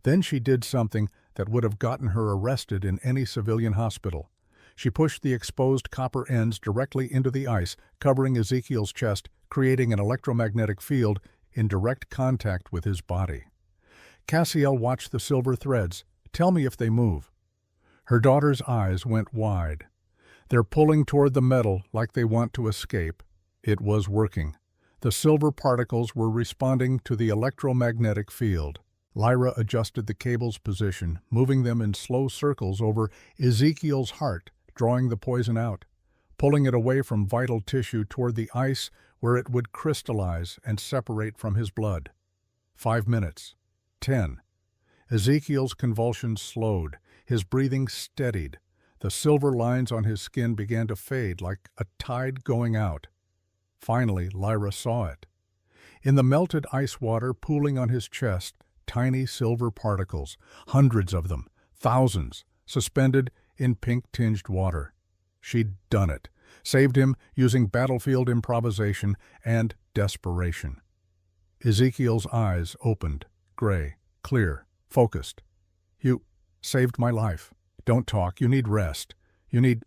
S1: Then she did something that would have gotten her arrested in any civilian hospital. She pushed the exposed copper ends directly into the ice, covering Ezekiel's chest, creating an electromagnetic field in direct contact with his body. Cassiel watched the silver threads. Tell me if they move. Her daughter's eyes went wide. They're pulling toward the metal like they want to escape. It was working. The silver particles were responding to the electromagnetic field. Lyra adjusted the cable's position, moving them in slow circles over Ezekiel's heart, drawing the poison out, pulling it away from vital tissue toward the ice where it would crystallize and separate from his blood. 5 minutes. 10. Ezekiel's convulsions slowed. His breathing steadied. The silver lines on his skin began to fade like a tide going out. Finally, Lyra saw it. In the melted ice water pooling on his chest, tiny silver particles, hundreds of them, thousands, suspended in pink-tinged water. She'd done it. saved him using battlefield improvisation and desperation. Ezekiel's eyes opened, gray, clear, focused. "You saved my life. Don't talk. You need rest. You need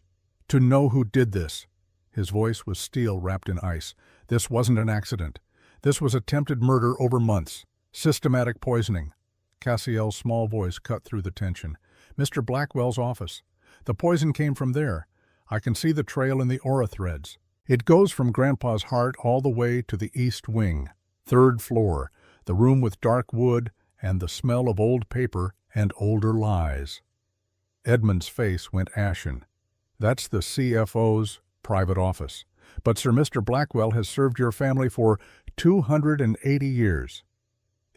S1: to know who did this." His voice was steel wrapped in ice. "This wasn't an accident. This was attempted murder over months. Systematic poisoning." Cassiel's small voice cut through the tension. "Mr. Blackwell's office. The poison came from there. I can see the trail in the aura threads. It goes from Grandpa's heart all the way to the east wing, 3rd floor, the room with dark wood and the smell of old paper and older lies." Edmund's face went ashen. "That's the CFO's private office. But Sir Mr. Blackwell has served your family for 280 years.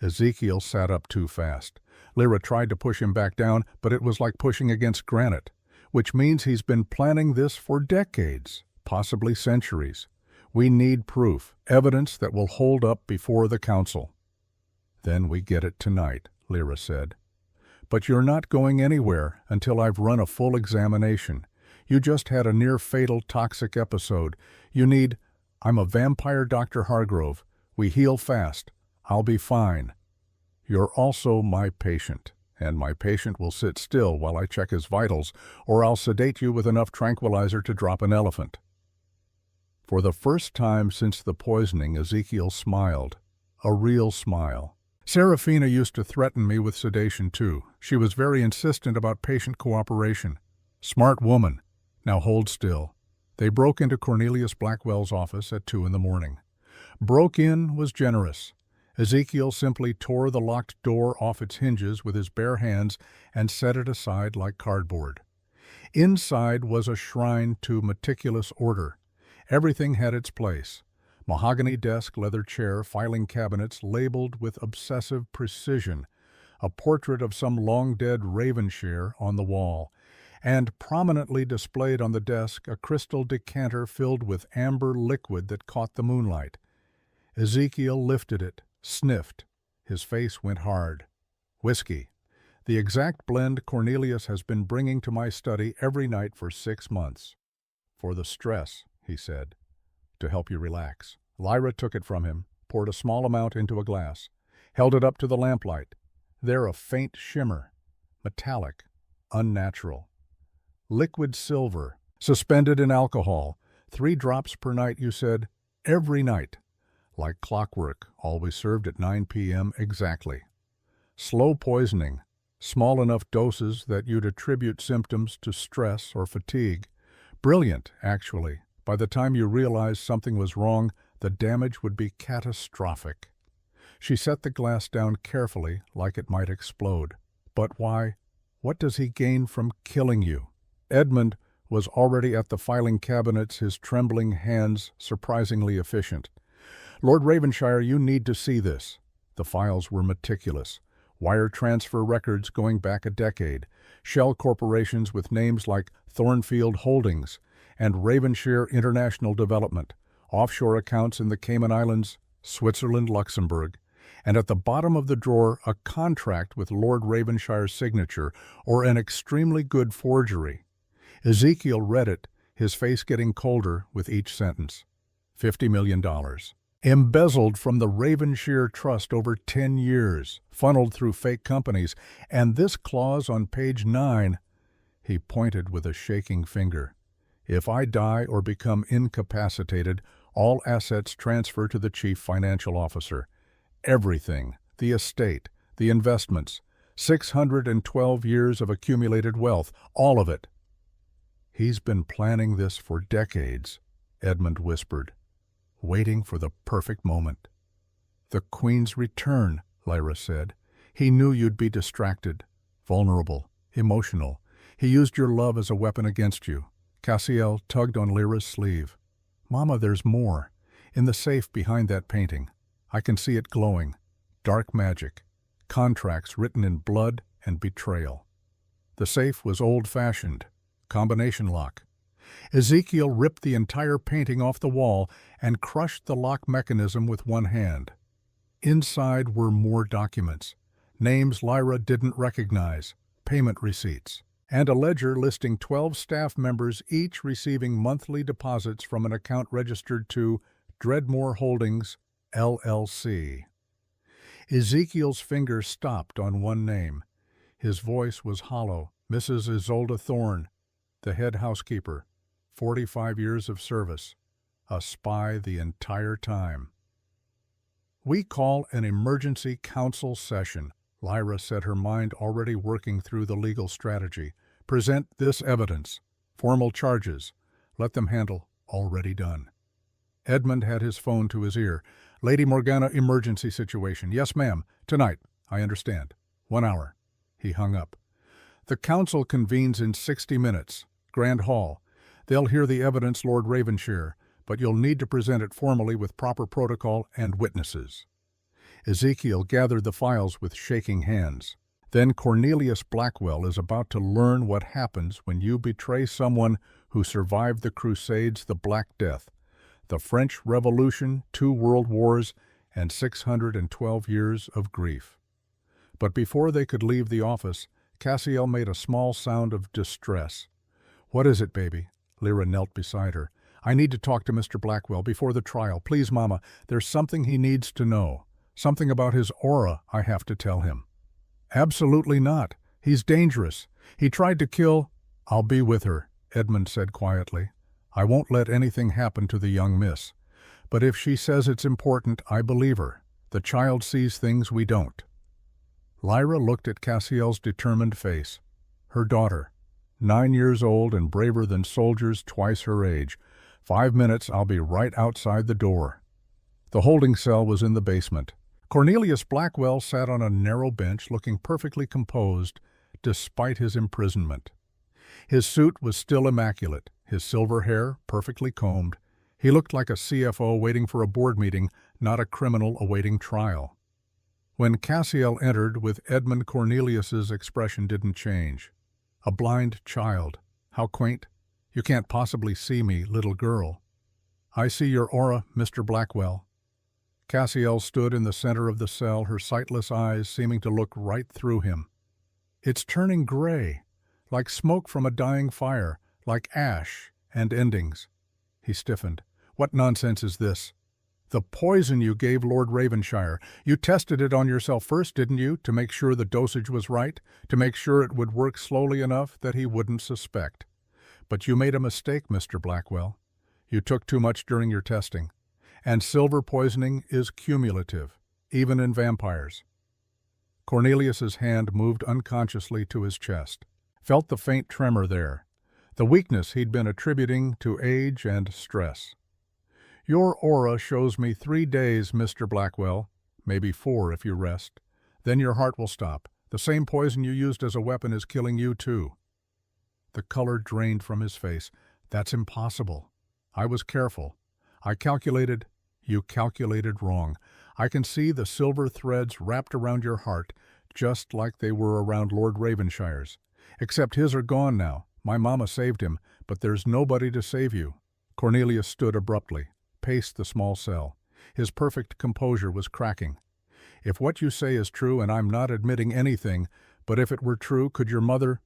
S1: Ezekiel sat up too fast. Lyra tried to push him back down, but it was like pushing against granite, which means he's been planning this for decades, possibly centuries. We need proof, evidence that will hold up before the council. "Then we get it tonight," Lyra said. "But you're not going anywhere until I've run a full examination. You just had a near-fatal toxic episode. You need—" "I'm a vampire, Dr. Hargrove. We heal fast. I'll be fine." "You're also my patient, and my patient will sit still while I check his vitals, or I'll sedate you with enough tranquilizer to drop an elephant." For the first time since the poisoning, Ezekiel smiled. A real smile. "Serafina used to threaten me with sedation too. She was very insistent about patient cooperation. Smart woman. Now hold still." They broke into Cornelius Blackwell's office at 2 a.m. Broke in was generous. Ezekiel simply tore the locked door off its hinges with his bare hands and set it aside like cardboard. Inside was a shrine to meticulous order. Everything had its place. Mahogany desk, leather chair, filing cabinets labeled with obsessive precision, a portrait of some long-dead Ravenshire on the wall, and prominently displayed on the desk a crystal decanter filled with amber liquid that caught the moonlight. Ezekiel lifted it, sniffed. His face went hard. "Whiskey. The exact blend Cornelius has been bringing to my study every night for 6 months. For the stress," he said, "to help you relax." Lyra took it from him, poured a small amount into a glass, held it up to the lamplight. There a faint shimmer, metallic, unnatural. Liquid silver, suspended in alcohol. 3 drops per night, you said. Every night. Like clockwork, always served at 9 p.m. exactly. Slow poisoning, small enough doses that you'd attribute symptoms to stress or fatigue. Brilliant, actually. By the time you realized something was wrong, the damage would be catastrophic. She set the glass down carefully, like it might explode. But why? What does he gain from killing you? Edmund was already at the filing cabinets, his trembling hands surprisingly efficient. "Lord Ravenshire, you need to see this." The files were meticulous. Wire transfer records going back a decade, shell corporations with names like Thornfield Holdings and Ravenshire International Development, offshore accounts in the Cayman Islands, Switzerland, Luxembourg, and at the bottom of the drawer a contract with Lord Ravenshire's signature, or an extremely good forgery. Ezekiel read it, his face getting colder with each sentence. $50 million. Embezzled from the Ravenshire Trust over 10 years, funneled through fake companies, and this clause on page 9, he pointed with a shaking finger. "If I die or become incapacitated, all assets transfer to the chief financial officer. Everything, the estate, the investments, 612 years of accumulated wealth, all of it." "He's been planning this for decades," Edmund whispered, waiting for the perfect moment. "The Queen's return," Lyra said. "He knew you'd be distracted, vulnerable, emotional. He used your love as a weapon against you." Cassiel tugged on Lyra's sleeve. "Mama, there's more. In the safe behind that painting. I can see it glowing. Dark magic. Contracts written in blood and betrayal." The safe was old-fashioned. Combination lock. Ezekiel ripped the entire painting off the wall and crushed the lock mechanism with one hand. Inside were more documents. Names Lyra didn't recognize. Payment receipts. and a ledger listing 12 staff members each receiving monthly deposits from an account registered to Dreadmore Holdings, LLC. Ezekiel's finger stopped on one name. His voice was hollow. Mrs. Isolde Thorne, the head housekeeper, 45 years of service, a spy the entire time. "We call an emergency council session." Lyra said, her mind already working through the legal strategy. "Present this evidence. Formal charges. Let them handle. Already done." Edmund had his phone to his ear. "Lady Morgana, emergency situation. Yes, ma'am. Tonight. I understand. 1 hour." He hung up. "The council convenes in 60 minutes. Grand Hall. They'll hear the evidence, Lord Ravenshire, but you'll need to present it formally with proper protocol and witnesses." Ezekiel gathered the files with shaking hands. "Then Cornelius Blackwell is about to learn what happens when you betray someone who survived the Crusades, the Black Death, the French Revolution, 2 world wars, and 612 years of grief." But before they could leave the office, Cassiel made a small sound of distress. "What is it, baby?" Lyra knelt beside her. "I need to talk to Mr. Blackwell before the trial. Please, Mama, there's something he needs to know. Something about his aura I have to tell him." "Absolutely not. He's dangerous. He tried to kill—" "I'll be with her," Edmund said quietly. "I won't let anything happen to the young miss. But if she says it's important, I believe her. The child sees things we don't." Lyra looked at Cassiel's determined face. Her daughter, 9 years old and braver than soldiers twice her age. 5 minutes, I'll be right outside the door. The holding cell was in the basement. Cornelius Blackwell sat on a narrow bench looking perfectly composed despite his imprisonment. His suit was still immaculate, his silver hair perfectly combed. He looked like a CFO waiting for a board meeting, not a criminal awaiting trial. When Cassiel entered with Edmund, Cornelius's expression didn't change. "A blind child. How quaint. You can't possibly see me, little girl." "I see your aura, Mr. Blackwell." Cassiel stood in the center of the cell, her sightless eyes seeming to look right through him. "It's turning gray, like smoke from a dying fire, like ash and endings." He stiffened. "What nonsense is this?" "The poison you gave Lord Ravenshire. You tested it on yourself first, didn't you, to make sure the dosage was right, to make sure it would work slowly enough that he wouldn't suspect. But you made a mistake, Mr. Blackwell. You took too much during your testing. And silver poisoning is cumulative, even in vampires." Cornelius's hand moved unconsciously to his chest. Felt the faint tremor there, the weakness he'd been attributing to age and stress. "Your aura shows me 3 days, Mr. Blackwell, maybe 4 if you rest. Then your heart will stop. The same poison you used as a weapon is killing you too." The color drained from his face. "That's impossible. I was careful. I calculated—" "You calculated wrong. I can see the silver threads wrapped around your heart, just like they were around Lord Ravenshire's. Except his are gone now. My mama saved him, but there's nobody to save you." Cornelius stood abruptly, paced the small cell. His perfect composure was cracking. "If what you say is true, and I'm not admitting anything, but if it were true, could your mother,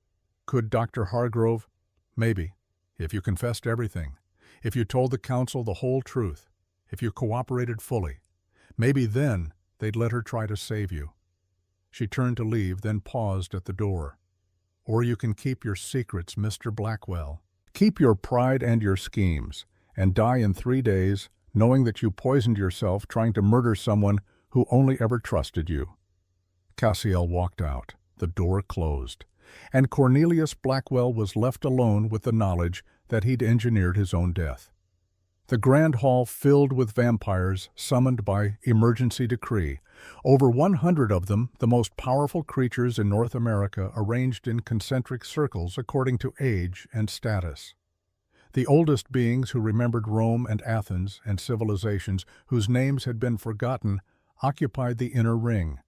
S1: could Dr. Hargrove—" "Maybe, if you confessed everything. If you told the council the whole truth, if you cooperated fully, maybe then they'd let her try to save you." She turned to leave, then paused at the door. "Or you can keep your secrets, Mr. Blackwell. Keep your pride and your schemes, and die in 3 days, knowing that you poisoned yourself trying to murder someone who only ever trusted you." Cassiel walked out. The door closed, and Cornelius Blackwell was left alone with the knowledge that he'd engineered his own death. The Grand Hall filled with vampires summoned by emergency decree. Over 100 of them, the most powerful creatures in North America, arranged in concentric circles according to age and status. The oldest beings who remembered Rome and Athens and civilizations whose names had been forgotten occupied the inner ring.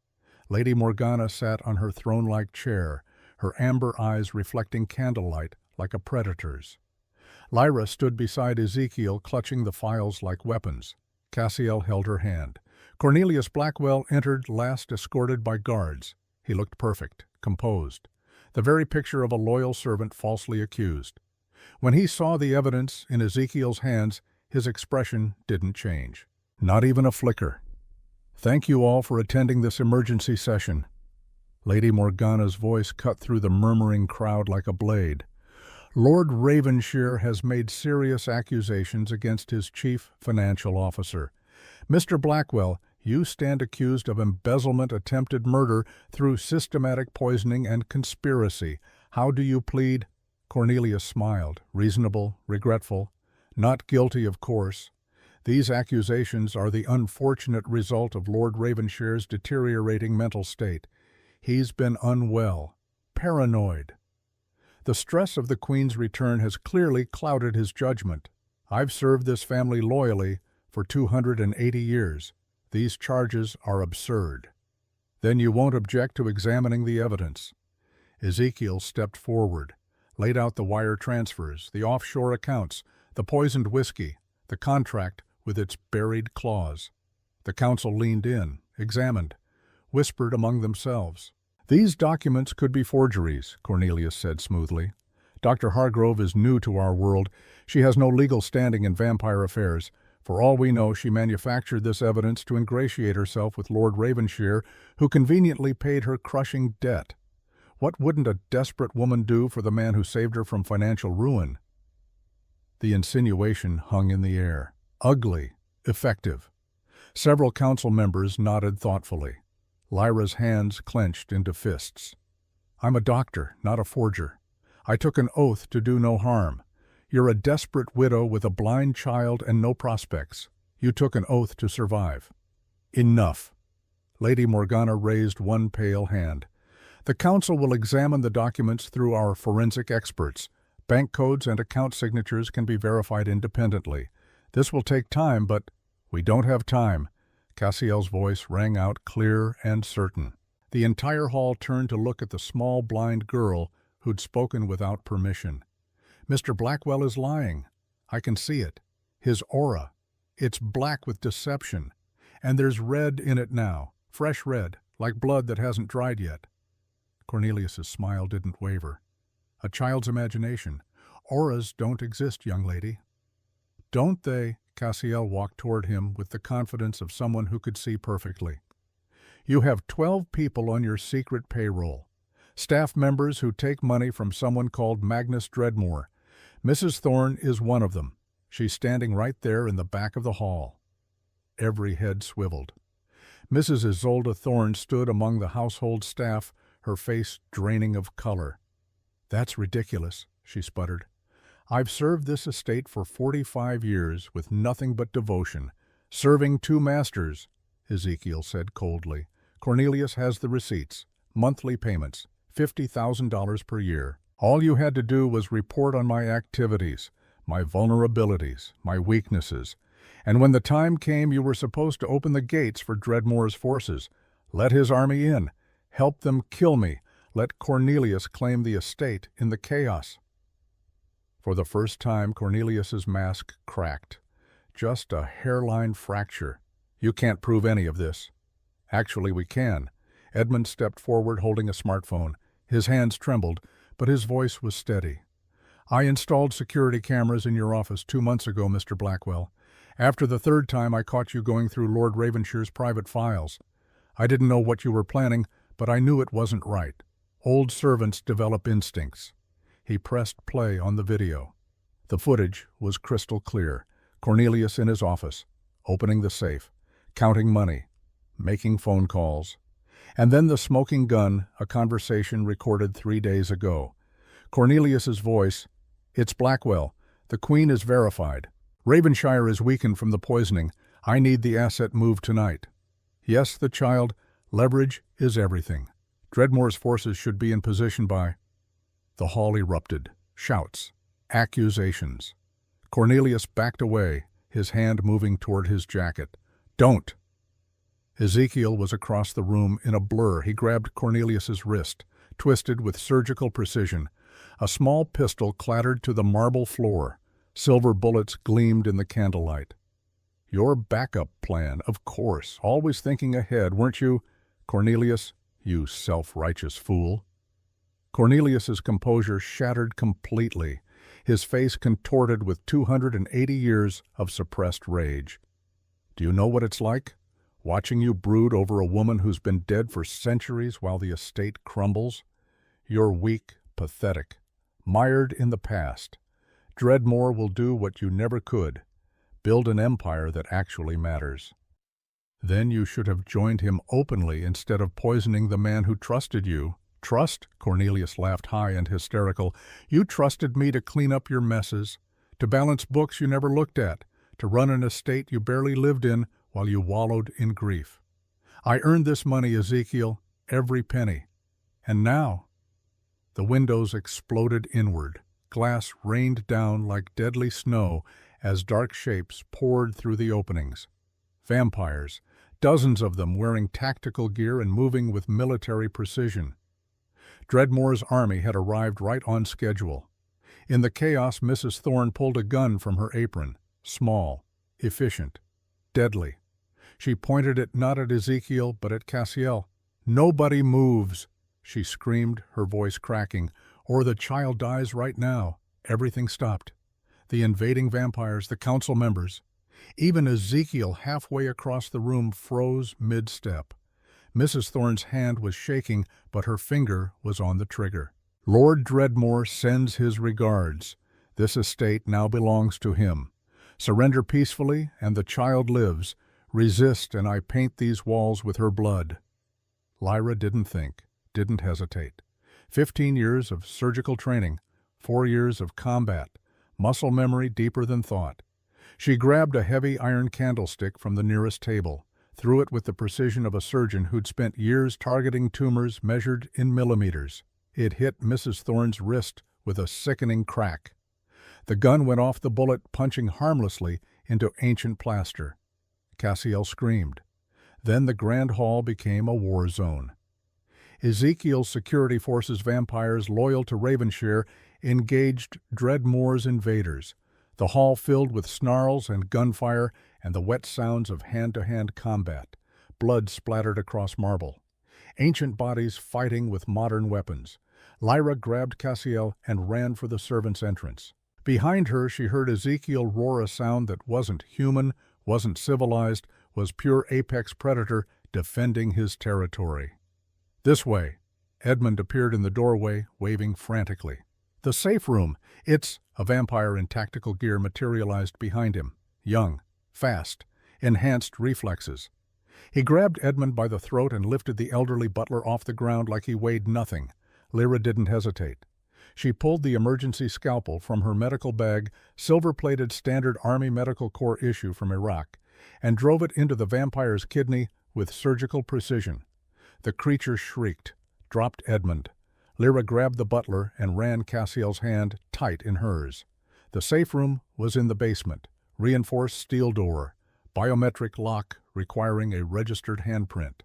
S1: Lady Morgana sat on her throne-like chair, her amber eyes reflecting candlelight like a predator's. Lyra stood beside Ezekiel, clutching the files like weapons. Cassiel held her hand. Cornelius Blackwell entered last, escorted by guards. He looked perfect, composed. the very picture of a loyal servant falsely accused. When he saw the evidence in Ezekiel's hands, his expression didn't change. Not even a flicker. "Thank you all for attending this emergency session." Lady Morgana's voice cut through the murmuring crowd like a blade. "Lord Ravenshire has made serious accusations against his chief financial officer. Mr. Blackwell, you stand accused of embezzlement, attempted murder through systematic poisoning, and conspiracy. How do you plead?" Cornelius smiled, reasonable, regretful. "Not guilty, of course. These accusations are the unfortunate result of Lord Ravenshire's deteriorating mental state. He's been unwell, paranoid. The stress of the Queen's return has clearly clouded his judgment. I've served this family loyally for 280 years. These charges are absurd." "Then you won't object to examining the evidence." Ezekiel stepped forward, laid out the wire transfers, the offshore accounts, the poisoned whiskey, the contract with its buried clause. The council leaned in, examined, whispered among themselves. "These documents could be forgeries," Cornelius said smoothly. "Dr. Hargrove is new to our world. She has no legal standing in vampire affairs. For all we know, she manufactured this evidence to ingratiate herself with Lord Ravenshire, who conveniently paid her crushing debt. What wouldn't a desperate woman do for the man who saved her from financial ruin?" The insinuation hung in the air. Ugly, effective. Several council members nodded thoughtfully. Lyra's hands clenched into fists. "I'm a doctor, not a forger. I took an oath to do no harm. You're a desperate widow with a blind child and no prospects. You took an oath to survive." "Enough." Lady Morgana raised one pale hand. "The council will examine the documents through our forensic experts. Bank codes and account signatures can be verified independently. This will take time, but—" "We don't have time." Cassiel's voice rang out clear and certain. The entire hall turned to look at the small blind girl who'd spoken without permission. "Mr. Blackwell is lying. I can see it. His aura. It's black with deception. And there's red in it now. Fresh red, like blood that hasn't dried yet." Cornelius's smile didn't waver. "A child's imagination. Auras don't exist, young lady." "Don't they?" Cassiel walked toward him with the confidence of someone who could see perfectly. "You have 12 people on your secret payroll. Staff members who take money from someone called Magnus Dreadmore. Mrs. Thorne is one of them. She's standing right there in the back of the hall." Every head swiveled. Mrs. Isolde Thorne stood among the household staff, her face draining of color. "That's ridiculous," she sputtered. "I've served this estate for 45 years with nothing but devotion. Serving 2 masters," Ezekiel said coldly. "Cornelius has the receipts. Monthly payments. $50,000 per year. All you had to do was report on my activities, my vulnerabilities, my weaknesses. And when the time came, you were supposed to open the gates for Dreadmore's forces, let his army in, help them kill me, let Cornelius claim the estate in the chaos." For the first time, Cornelius's mask cracked. "Just a hairline fracture. You can't prove any of this." "Actually, we can." Edmund stepped forward holding a smartphone. His hands trembled, but his voice was steady. "I installed security cameras in your office 2 months ago, Mr. Blackwell. After the 3rd time, I caught you going through Lord Ravenshire's private files. I didn't know what you were planning, but I knew it wasn't right. Old servants develop instincts." He pressed play on the video. The footage was crystal clear. Cornelius in his office, opening the safe, counting money, making phone calls. And then the smoking gun, a conversation recorded 3 days ago. Cornelius's voice, "It's Blackwell. The Queen is verified. Ravenshire is weakened from the poisoning. I need the asset moved tonight." "Yes, the child. Leverage is everything. Dreadmore's forces should be in position by—" The hall erupted. Shouts. Accusations. Cornelius backed away, his hand moving toward his jacket. "Don't!" Ezekiel was across the room in a blur. He grabbed Cornelius's wrist, twisted with surgical precision. A small pistol clattered to the marble floor. Silver bullets gleamed in the candlelight. "Your backup plan, of course. Always thinking ahead, weren't you, Cornelius? You self-righteous fool." Cornelius's composure shattered completely, his face contorted with 280 years of suppressed rage. "Do you know what it's like? Watching you brood over a woman who's been dead for centuries while the estate crumbles? You're weak, pathetic, mired in the past. Dreadmore will do what you never could, build an empire that actually matters." "Then you should have joined him openly instead of poisoning the man who trusted you." "Trust?" Cornelius laughed high and hysterical. "You trusted me to clean up your messes, to balance books you never looked at, to run an estate you barely lived in while you wallowed in grief. I earned this money, Ezekiel, every penny. And now—" The windows exploded inward. Glass rained down like deadly snow as dark shapes poured through the openings. Vampires, dozens of them wearing tactical gear and moving with military precision. Dreadmore's army had arrived right on schedule. In the chaos, Mrs. Thorne pulled a gun from her apron, small, efficient, deadly. She pointed it not at Ezekiel, but at Cassiel. "Nobody moves," she screamed, her voice cracking, "or the child dies right now." Everything stopped. The invading vampires, the council members. Even Ezekiel, halfway across the room, froze mid-step. Mrs. Thorne's hand was shaking, but her finger was on the trigger. "Lord Dreadmore sends his regards. This estate now belongs to him. Surrender peacefully, and the child lives. Resist, and I paint these walls with her blood." Lyra didn't think, didn't hesitate. 15 years of surgical training, 4 years of combat, muscle memory deeper than thought. She grabbed a heavy iron candlestick from the nearest table, threw it with the precision of a surgeon who'd spent years targeting tumors measured in millimeters. It hit Mrs. Thorne's wrist with a sickening crack. The gun went off the bullet, punching harmlessly into ancient plaster. Cassiel screamed. Then the grand hall became a war zone. Ezekiel's security forces, vampires loyal to Ravenshire, engaged Dreadmore's invaders. The hall filled with snarls and gunfire and the wet sounds of hand-to-hand combat. Blood splattered across marble. Ancient bodies fighting with modern weapons. Lyra grabbed Cassiel and ran for the servants' entrance. Behind her, she heard Ezekiel roar a sound that wasn't human, wasn't civilized, was pure apex predator defending his territory. "This way." Edmund appeared in the doorway, waving frantically. "The safe room. It's—" A vampire in tactical gear materialized behind him. Young, fast, enhanced reflexes. He grabbed Edmund by the throat and lifted the elderly butler off the ground like he weighed nothing. Lyra didn't hesitate. She pulled the emergency scalpel from her medical bag, silver-plated standard Army Medical Corps issue from Iraq, and drove it into the vampire's kidney with surgical precision. The creature shrieked, dropped Edmund. Lyra grabbed the butler and ran Cassiel's hand tight in hers. The safe room was in the basement, reinforced steel door, biometric lock requiring a registered handprint.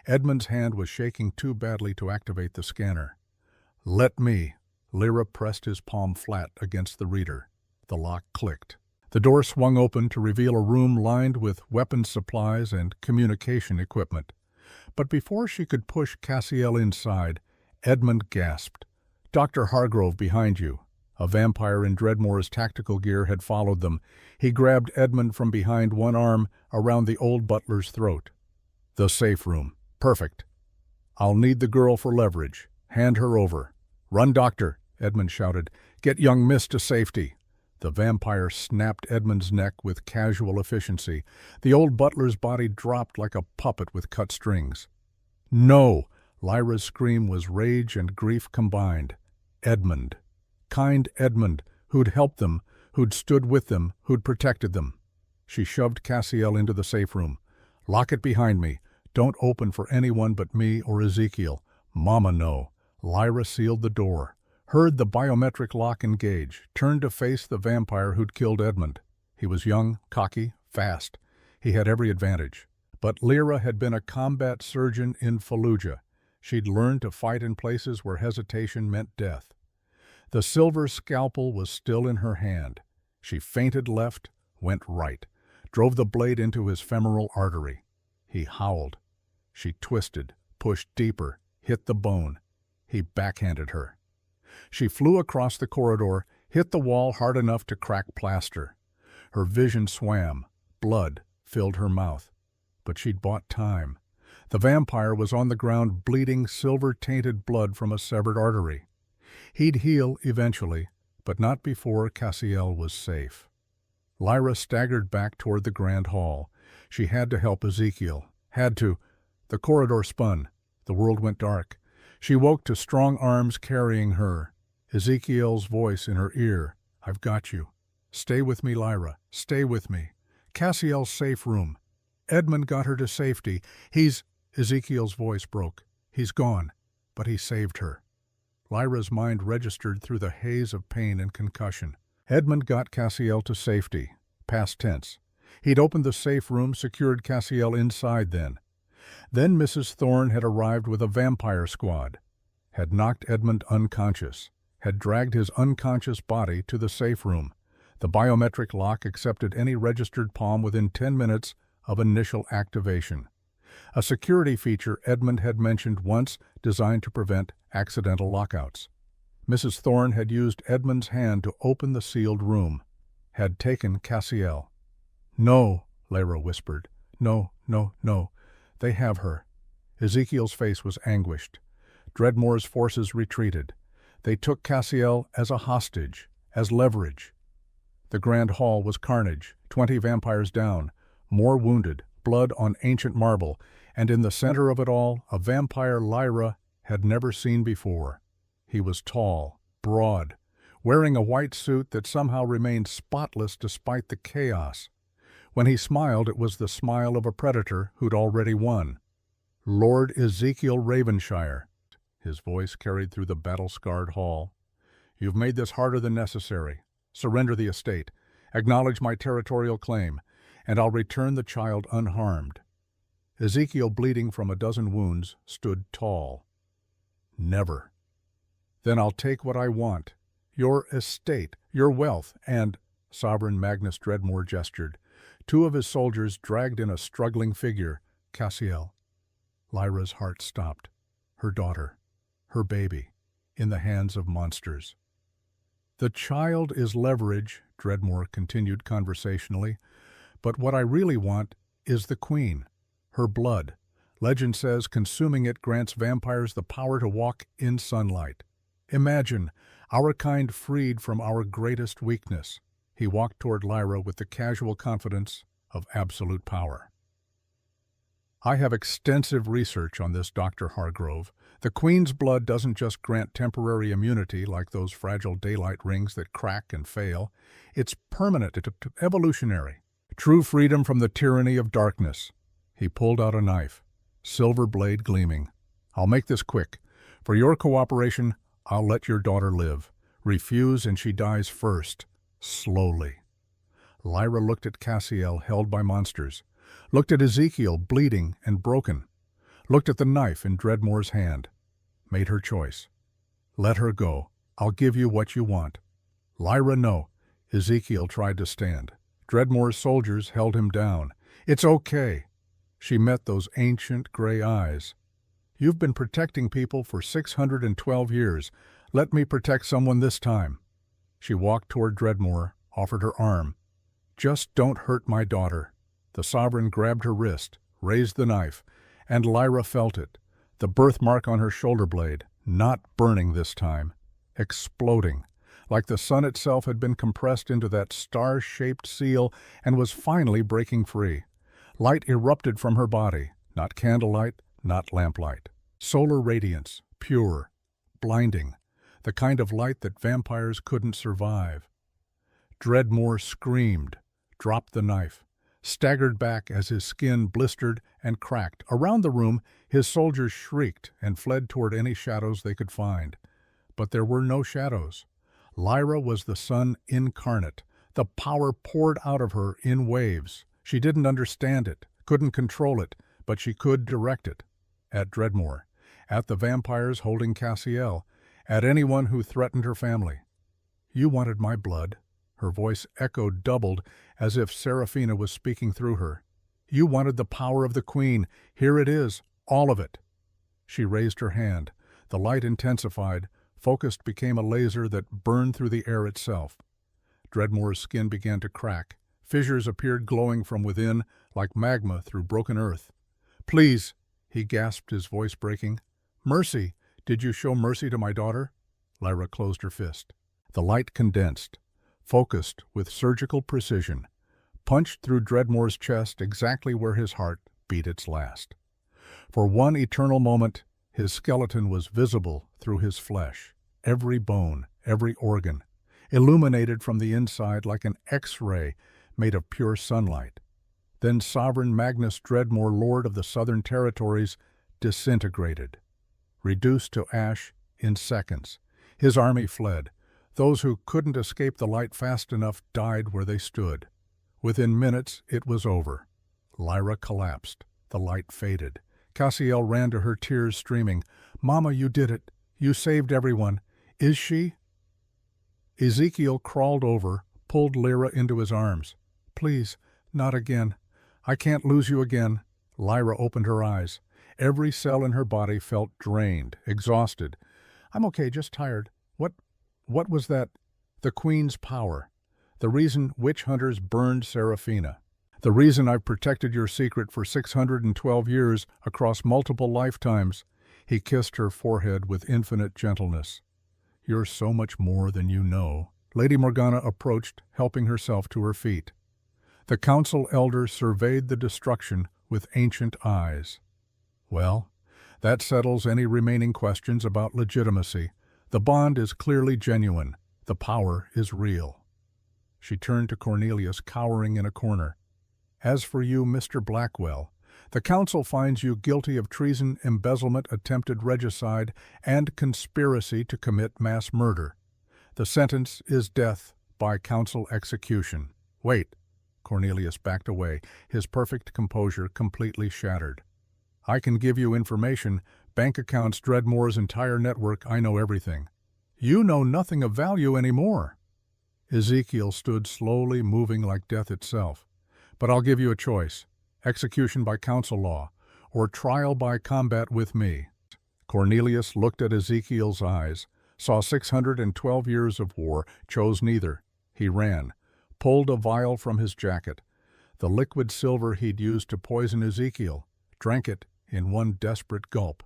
S1: Edmund's hand was shaking too badly to activate the scanner. "Let me." Lyra pressed his palm flat against the reader. The lock clicked. The door swung open to reveal a room lined with weapons supplies and communication equipment. But before she could push Cassiel inside, Edmund gasped. "Dr. Hargrove behind you." A vampire in Dreadmore's tactical gear had followed them. He grabbed Edmund from behind, one arm around the old butler's throat. "The safe room. Perfect. I'll need the girl for leverage. Hand her over." "Run, doctor," Edmund shouted. "Get young miss to safety." The vampire snapped Edmund's neck with casual efficiency. The old butler's body dropped like a puppet with cut strings. "No!" Lyra's scream was rage and grief combined. Edmund. Kind Edmund, who'd helped them, who'd stood with them, who'd protected them. She shoved Cassiel into the safe room. "Lock it behind me. Don't open for anyone but me or Ezekiel. Mama no." Lyra sealed the door, heard the biometric lock engage, turned to face the vampire who'd killed Edmund. He was young, cocky, fast. He had every advantage. But Lyra had been a combat surgeon in Fallujah. She'd learned to fight in places where hesitation meant death. The silver scalpel was still in her hand. She feinted left, went right, drove the blade into his femoral artery. He howled. She twisted, pushed deeper, hit the bone. He backhanded her. She flew across the corridor, hit the wall hard enough to crack plaster. Her vision swam. Blood filled her mouth. But she'd bought time. The vampire was on the ground bleeding silver-tainted blood from a severed artery. He'd heal eventually, but not before Cassiel was safe. Lyra staggered back toward the grand hall. She had to help Ezekiel. Had to. The corridor spun. The world went dark. She woke to strong arms carrying her. Ezekiel's voice in her ear. "I've got you. Stay with me, Lyra. Stay with me. Cassiel's safe room. Edmund got her to safety. Ezekiel's voice broke. He's gone, but he saved her. Lyra's mind registered through the haze of pain and concussion. Edmund got Cassiel to safety. Past tense. He'd opened the safe room, secured Cassiel inside then. Then Mrs. Thorne had arrived with a vampire squad, had knocked Edmund unconscious, had dragged his unconscious body to the safe room. The biometric lock accepted any registered palm within 10 minutes of initial activation. A security feature Edmund had mentioned once designed to prevent accidental lockouts. Mrs. Thorne had used Edmund's hand to open the sealed room, had taken Cassiel. "No," Lyra whispered. "No, no, no. They have her." Ezekiel's face was anguished. Dreadmore's forces retreated. They took Cassiel as a hostage, as leverage. The grand hall was carnage, 20 vampires down, more wounded, blood on ancient marble, and in the center of it all, a vampire Lyra had never seen before. He was tall, broad, wearing a white suit that somehow remained spotless despite the chaos. When he smiled, it was the smile of a predator who'd already won. "Lord Ezekiel Ravenshire," his voice carried through the battle-scarred hall. "You've made this harder than necessary. Surrender the estate, acknowledge my territorial claim, and I'll return the child unharmed." Ezekiel, bleeding from a dozen wounds, stood tall. "Never." "Then I'll take what I want. Your estate, your wealth, and—" Sovereign Magnus Dreadmore gestured. Two of his soldiers dragged in a struggling figure, Cassiel. Lyra's heart stopped. Her daughter, her baby, in the hands of monsters. "The child is leverage," Dreadmore continued conversationally, "but what I really want is the queen, her blood. Legend says consuming it grants vampires the power to walk in sunlight. Imagine, our kind freed from our greatest weakness." He walked toward Lyra with the casual confidence of absolute power. "I have extensive research on this, Dr. Hargrove. The Queen's blood doesn't just grant temporary immunity like those fragile daylight rings that crack and fail. It's permanent, evolutionary. True freedom from the tyranny of darkness." He pulled out a knife, silver blade gleaming. "I'll make this quick. For your cooperation, I'll let your daughter live. Refuse and she dies first. Slowly." Lyra looked at Cassiel, held by monsters, looked at Ezekiel, bleeding and broken, looked at the knife in Dreadmore's hand, made her choice. "Let her go. I'll give you what you want." "Lyra, no." Ezekiel tried to stand. Dreadmore's soldiers held him down. "It's okay." She met those ancient gray eyes. "You've been protecting people for 612 years. Let me protect someone this time." She walked toward Dreadmore, offered her arm. "Just don't hurt my daughter." The Sovereign grabbed her wrist, raised the knife, and Lyra felt it. The birthmark on her shoulder blade, not burning this time, exploding, like the sun itself had been compressed into that star-shaped seal and was finally breaking free. Light erupted from her body, not candlelight, not lamplight. Solar radiance, pure, blinding, the kind of light that vampires couldn't survive. Dreadmore screamed, dropped the knife, staggered back as his skin blistered and cracked. Around the room, his soldiers shrieked and fled toward any shadows they could find. But there were no shadows. Lyra was the sun incarnate. The power poured out of her in waves. She didn't understand it, couldn't control it, but she could direct it. At Dreadmore, at the vampires holding Cassiel, at anyone who threatened her family. "You wanted my blood." Her voice echoed doubled, as if Seraphina was speaking through her. "You wanted the power of the Queen. Here it is, all of it." She raised her hand. The light intensified, focused became a laser that burned through the air itself. Dreadmore's skin began to crack. Fissures appeared glowing from within, like magma through broken earth. "Please," he gasped, his voice breaking. "Mercy! Did you show mercy to my daughter?" Lyra closed her fist. The light condensed, focused with surgical precision, punched through Dreadmore's chest exactly where his heart beat its last. For one eternal moment, his skeleton was visible through his flesh, every bone, every organ, illuminated from the inside like an X-ray made of pure sunlight. Then Sovereign Magnus Dreadmore, Lord of the Southern Territories, disintegrated, reduced to ash in seconds. His army fled. Those who couldn't escape the light fast enough died where they stood. Within minutes, it was over. Lyra collapsed. The light faded. Cassiel ran to her, tears streaming. "Mama, you did it. You saved everyone. Is she?" Ezekiel crawled over, pulled Lyra into his arms. "Please, not again. I can't lose you again." Lyra opened her eyes. Every cell in her body felt drained, exhausted. "I'm okay, just tired. What was that?" "The Queen's power. The reason witch hunters burned Seraphina. The reason I've protected your secret for 612 years across multiple lifetimes." He kissed her forehead with infinite gentleness. "You're so much more than you know." Lady Morgana approached, helping herself to her feet. The council elder surveyed the destruction with ancient eyes. "Well, that settles any remaining questions about legitimacy. The bond is clearly genuine. The power is real." She turned to Cornelius, cowering in a corner. "As for you, Mr. Blackwell, the council finds you guilty of treason, embezzlement, attempted regicide, and conspiracy to commit mass murder. The sentence is death by council execution." "Wait." Cornelius backed away, his perfect composure completely shattered. "I can give you information, bank accounts, Dreadmore's entire network. I know everything." "You know nothing of value anymore." Ezekiel stood slowly, moving like death itself. "But I'll give you a choice: execution by council law, or trial by combat with me." Cornelius looked at Ezekiel's eyes, saw 612 years of war, chose neither. He ran, pulled a vial from his jacket, the liquid silver he'd used to poison Ezekiel, drank it in one desperate gulp.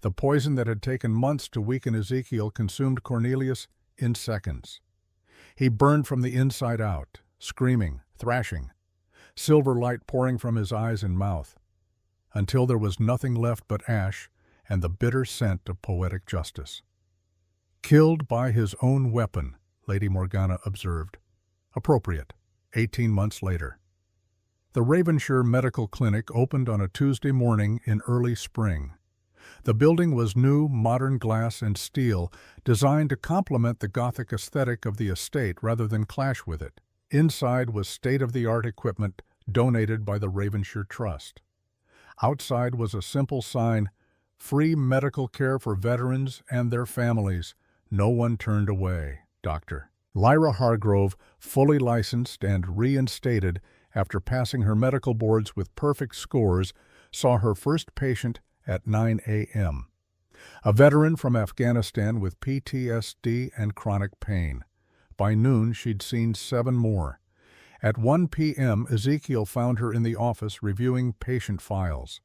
S1: The poison that had taken months to weaken Ezekiel consumed Cornelius in seconds. He burned from the inside out, screaming, thrashing, silver light pouring from his eyes and mouth, until there was nothing left but ash and the bitter scent of poetic justice. "Killed by his own weapon," Lady Morgana observed. "Appropriate." 18 months later. The Ravenshire Medical Clinic opened on a Tuesday morning in early spring. The building was new, modern glass and steel, designed to complement the Gothic aesthetic of the estate rather than clash with it. Inside was state-of-the-art equipment donated by the Ravenshire Trust. Outside was a simple sign: "Free medical care for veterans and their families. No one turned away. Dr. Lyra Hargrove, fully licensed and reinstated after passing her medical boards with perfect scores, saw her first patient at 9 a.m. A veteran from Afghanistan with PTSD and chronic pain. By noon, she'd seen 7 more. At 1 p.m., Ezekiel found her in the office reviewing patient files.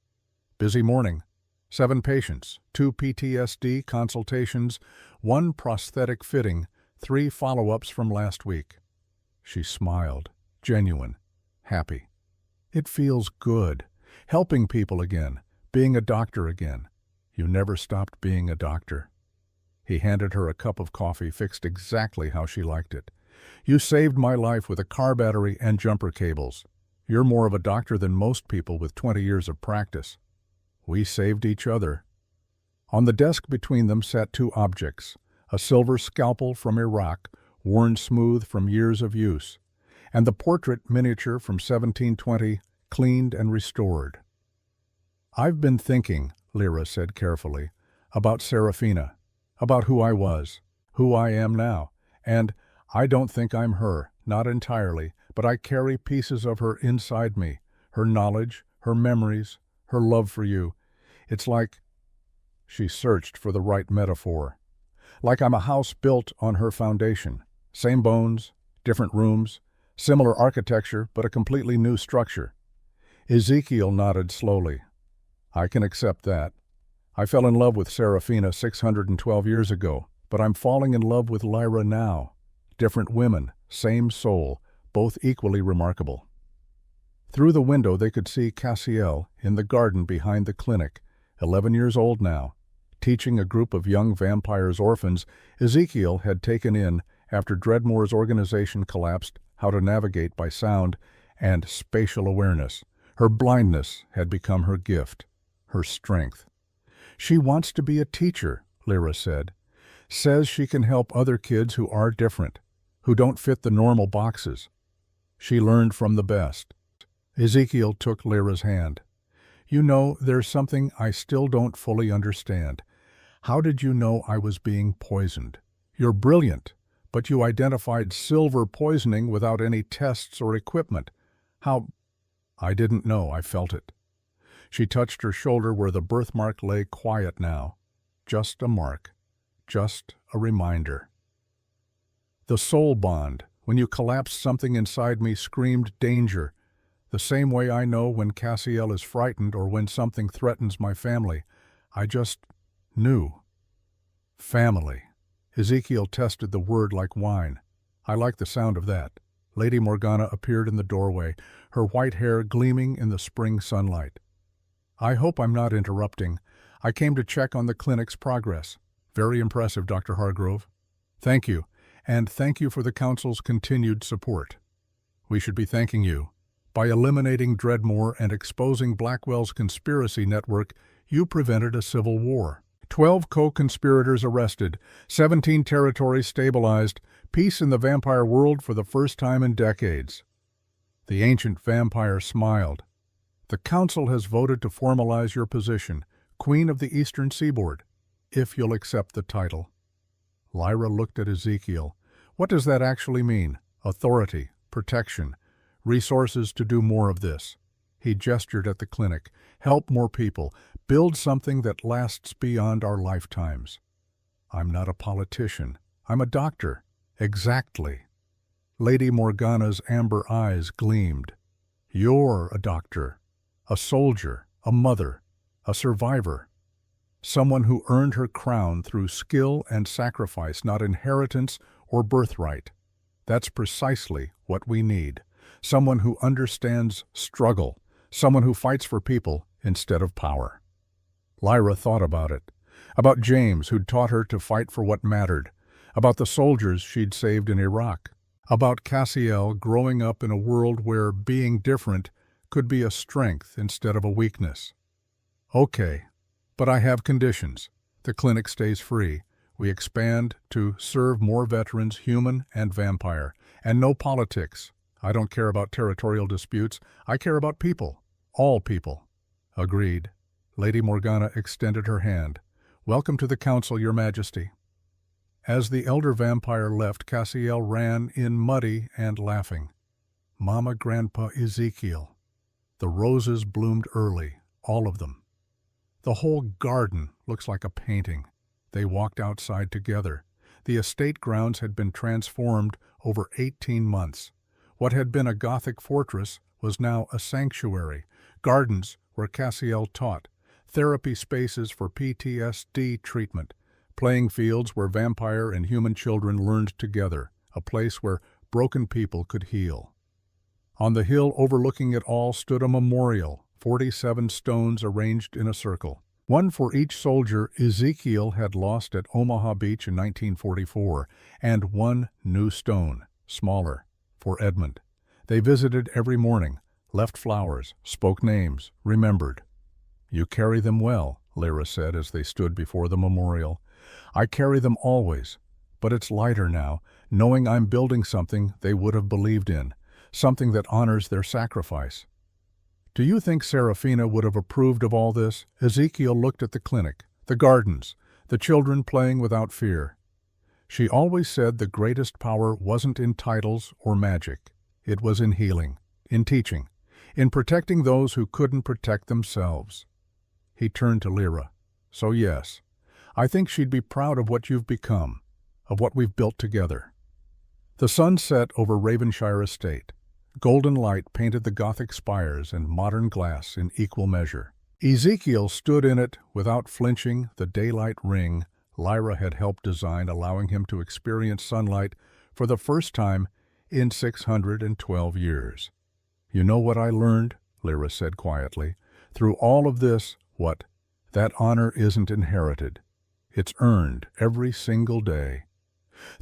S1: Busy morning. 7 patients, 2 PTSD consultations, 1 prosthetic fitting, 3 follow-ups from last week. She smiled, genuine, happy. It feels good, helping people again, being a doctor again. You never stopped being a doctor. He handed her a cup of coffee fixed exactly how she liked it. "You saved my life with a car battery and jumper cables. You're more of a doctor than most people with 20 years of practice." We saved each other. On the desk between them sat 2 objects: a silver scalpel from Iraq, worn smooth from years of use, and the portrait miniature from 1720, cleaned and restored. "I've been thinking," Lyra said carefully, "about Seraphina, about who I was, who I am now, and I don't think I'm her, not entirely, but I carry pieces of her inside me, her knowledge, her memories, her love for you. It's like..." She searched for the right metaphor. Like I'm a house built on her foundation. Same bones, different rooms, similar architecture, but a completely new structure. Ezekiel nodded slowly. I can accept that. I fell in love with Serafina 612 years ago, but I'm falling in love with Lyra now. Different women, same soul, both equally remarkable. Through the window they could see Cassiel in the garden behind the clinic, 11 years old now, teaching a group of young vampires' orphans Ezekiel had taken in after Dreadmore's organization collapsed how to navigate by sound and spatial awareness. Her blindness had become her gift, her strength. She wants to be a teacher, Lyra said. Says she can help other kids who are different, who don't fit the normal boxes. She learned from the best. Ezekiel took Lyra's hand. You know, there's something I still don't fully understand. How did you know I was being poisoned? You're brilliant, but you identified silver poisoning without any tests or equipment. How? I didn't know, I felt it. She touched her shoulder where the birthmark lay quiet now. Just a mark. Just a reminder. The soul bond, when you collapsed something inside me, screamed danger. The same way I know when Cassiel is frightened or when something threatens my family. I just knew. Family. Ezekiel tested the word like wine. I like the sound of that. Lady Morgana appeared in the doorway, her white hair gleaming in the spring sunlight. I hope I'm not interrupting. I came to check on the clinic's progress. Very impressive, Dr. Hargrove. Thank you, and thank you for the Council's continued support. We should be thanking you. By eliminating Dreadmore and exposing Blackwell's conspiracy network, you prevented a civil war. 12 co-conspirators arrested, 17 territories stabilized, peace in the vampire world for the first time in decades. The ancient vampire smiled. The Council has voted to formalize your position, Queen of the Eastern Seaboard, if you'll accept the title. Lyra looked at Ezekiel. What does that actually mean? Authority, protection, resources to do more of this. He gestured at the clinic. Help more people. Build something that lasts beyond our lifetimes. I'm not a politician. I'm a doctor. Exactly. Lady Morgana's amber eyes gleamed. You're a doctor. A soldier. A mother. A survivor. Someone who earned her crown through skill and sacrifice, not inheritance or birthright. That's precisely what we need. Someone who understands struggle. Someone who fights for people instead of power. Lyra thought about it. About James, who'd taught her to fight for what mattered. About the soldiers she'd saved in Iraq. About Cassiel growing up in a world where being different could be a strength instead of a weakness. Okay, but I have conditions. The clinic stays free. We expand to serve more veterans, human and vampire. And no politics. I don't care about territorial disputes. I care about people. All people. Agreed. Lady Morgana extended her hand. Welcome to the Council, Your Majesty. As the elder vampire left, Cassiel ran in muddy and laughing. Mama, Grandpa, Ezekiel. The roses bloomed early, all of them. The whole garden looks like a painting. They walked outside together. The estate grounds had been transformed over 18 months. What had been a Gothic fortress was now a sanctuary. Gardens where Cassiel taught. Therapy spaces for PTSD treatment. Playing fields where vampire and human children learned together. A place where broken people could heal. On the hill overlooking it all stood a memorial, 47 stones arranged in a circle. One for each soldier Ezekiel had lost at Omaha Beach in 1944, and one new stone, smaller, for Edmund. They visited every morning, left flowers, spoke names, remembered. You carry them well, Lyra said as they stood before the memorial. I carry them always, but it's lighter now, knowing I'm building something they would have believed in, something that honors their sacrifice. Do you think Serafina would have approved of all this? Ezekiel looked at the clinic, the gardens, the children playing without fear. She always said the greatest power wasn't in titles or magic. It was in healing, in teaching, in protecting those who couldn't protect themselves. He turned to Lyra. So yes, I think she'd be proud of what you've become, of what we've built together. The sun set over Ravenshire Estate. Golden light painted the Gothic spires and modern glass in equal measure. Ezekiel stood in it without flinching, the daylight ring Lyra had helped design, allowing him to experience sunlight for the first time in 612 years. "You know what I learned?" Lyra said quietly. "Through all of this, what? That honor isn't inherited. It's earned every single day.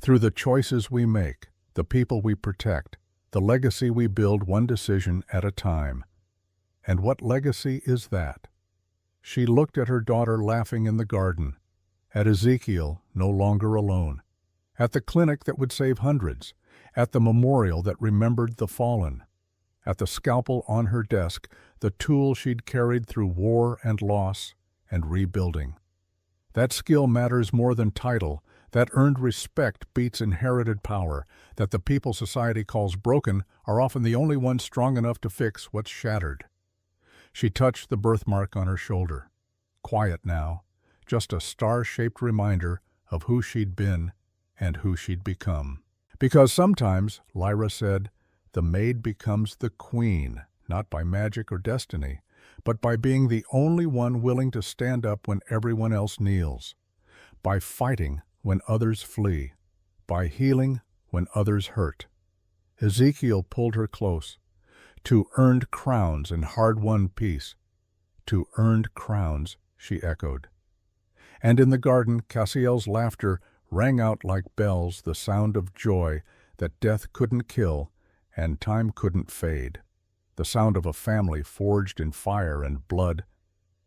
S1: Through the choices we make, the people we protect, the legacy we build one decision at a time." And what legacy is that? She looked at her daughter laughing in the garden, at Ezekiel no longer alone, at the clinic that would save hundreds, at the memorial that remembered the fallen, at the scalpel on her desk, the tool she'd carried through war and loss and rebuilding. That skill matters more than title, that earned respect beats inherited power, that the people society calls broken are often the only ones strong enough to fix what's shattered. She touched the birthmark on her shoulder. Quiet now, just a star-shaped reminder of who she'd been and who she'd become. Because sometimes, Lyra said, the maid becomes the queen, not by magic or destiny, but by being the only one willing to stand up when everyone else kneels, by fighting when others flee, by healing when others hurt. Ezekiel pulled her close. "To earned crowns and hard-won peace." "To earned crowns," she echoed. And in the garden, Cassiel's laughter rang out like bells, the sound of joy that death couldn't kill and time couldn't fade, the sound of a family forged in fire and blood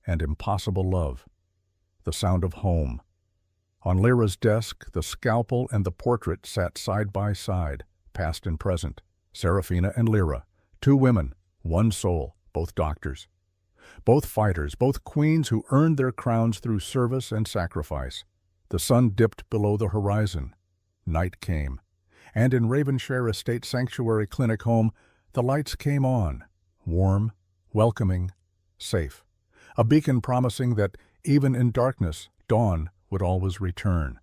S1: and impossible love, the sound of home. On Lyra's desk, the scalpel and the portrait sat side by side, past and present, Seraphina and Lyra, two women, one soul, both doctors. Both fighters, both queens who earned their crowns through service and sacrifice. The sun dipped below the horizon. Night came. And in Ravenshire Estate Sanctuary Clinic home, the lights came on, warm, welcoming, safe. A beacon promising that, even in darkness, dawn would always return.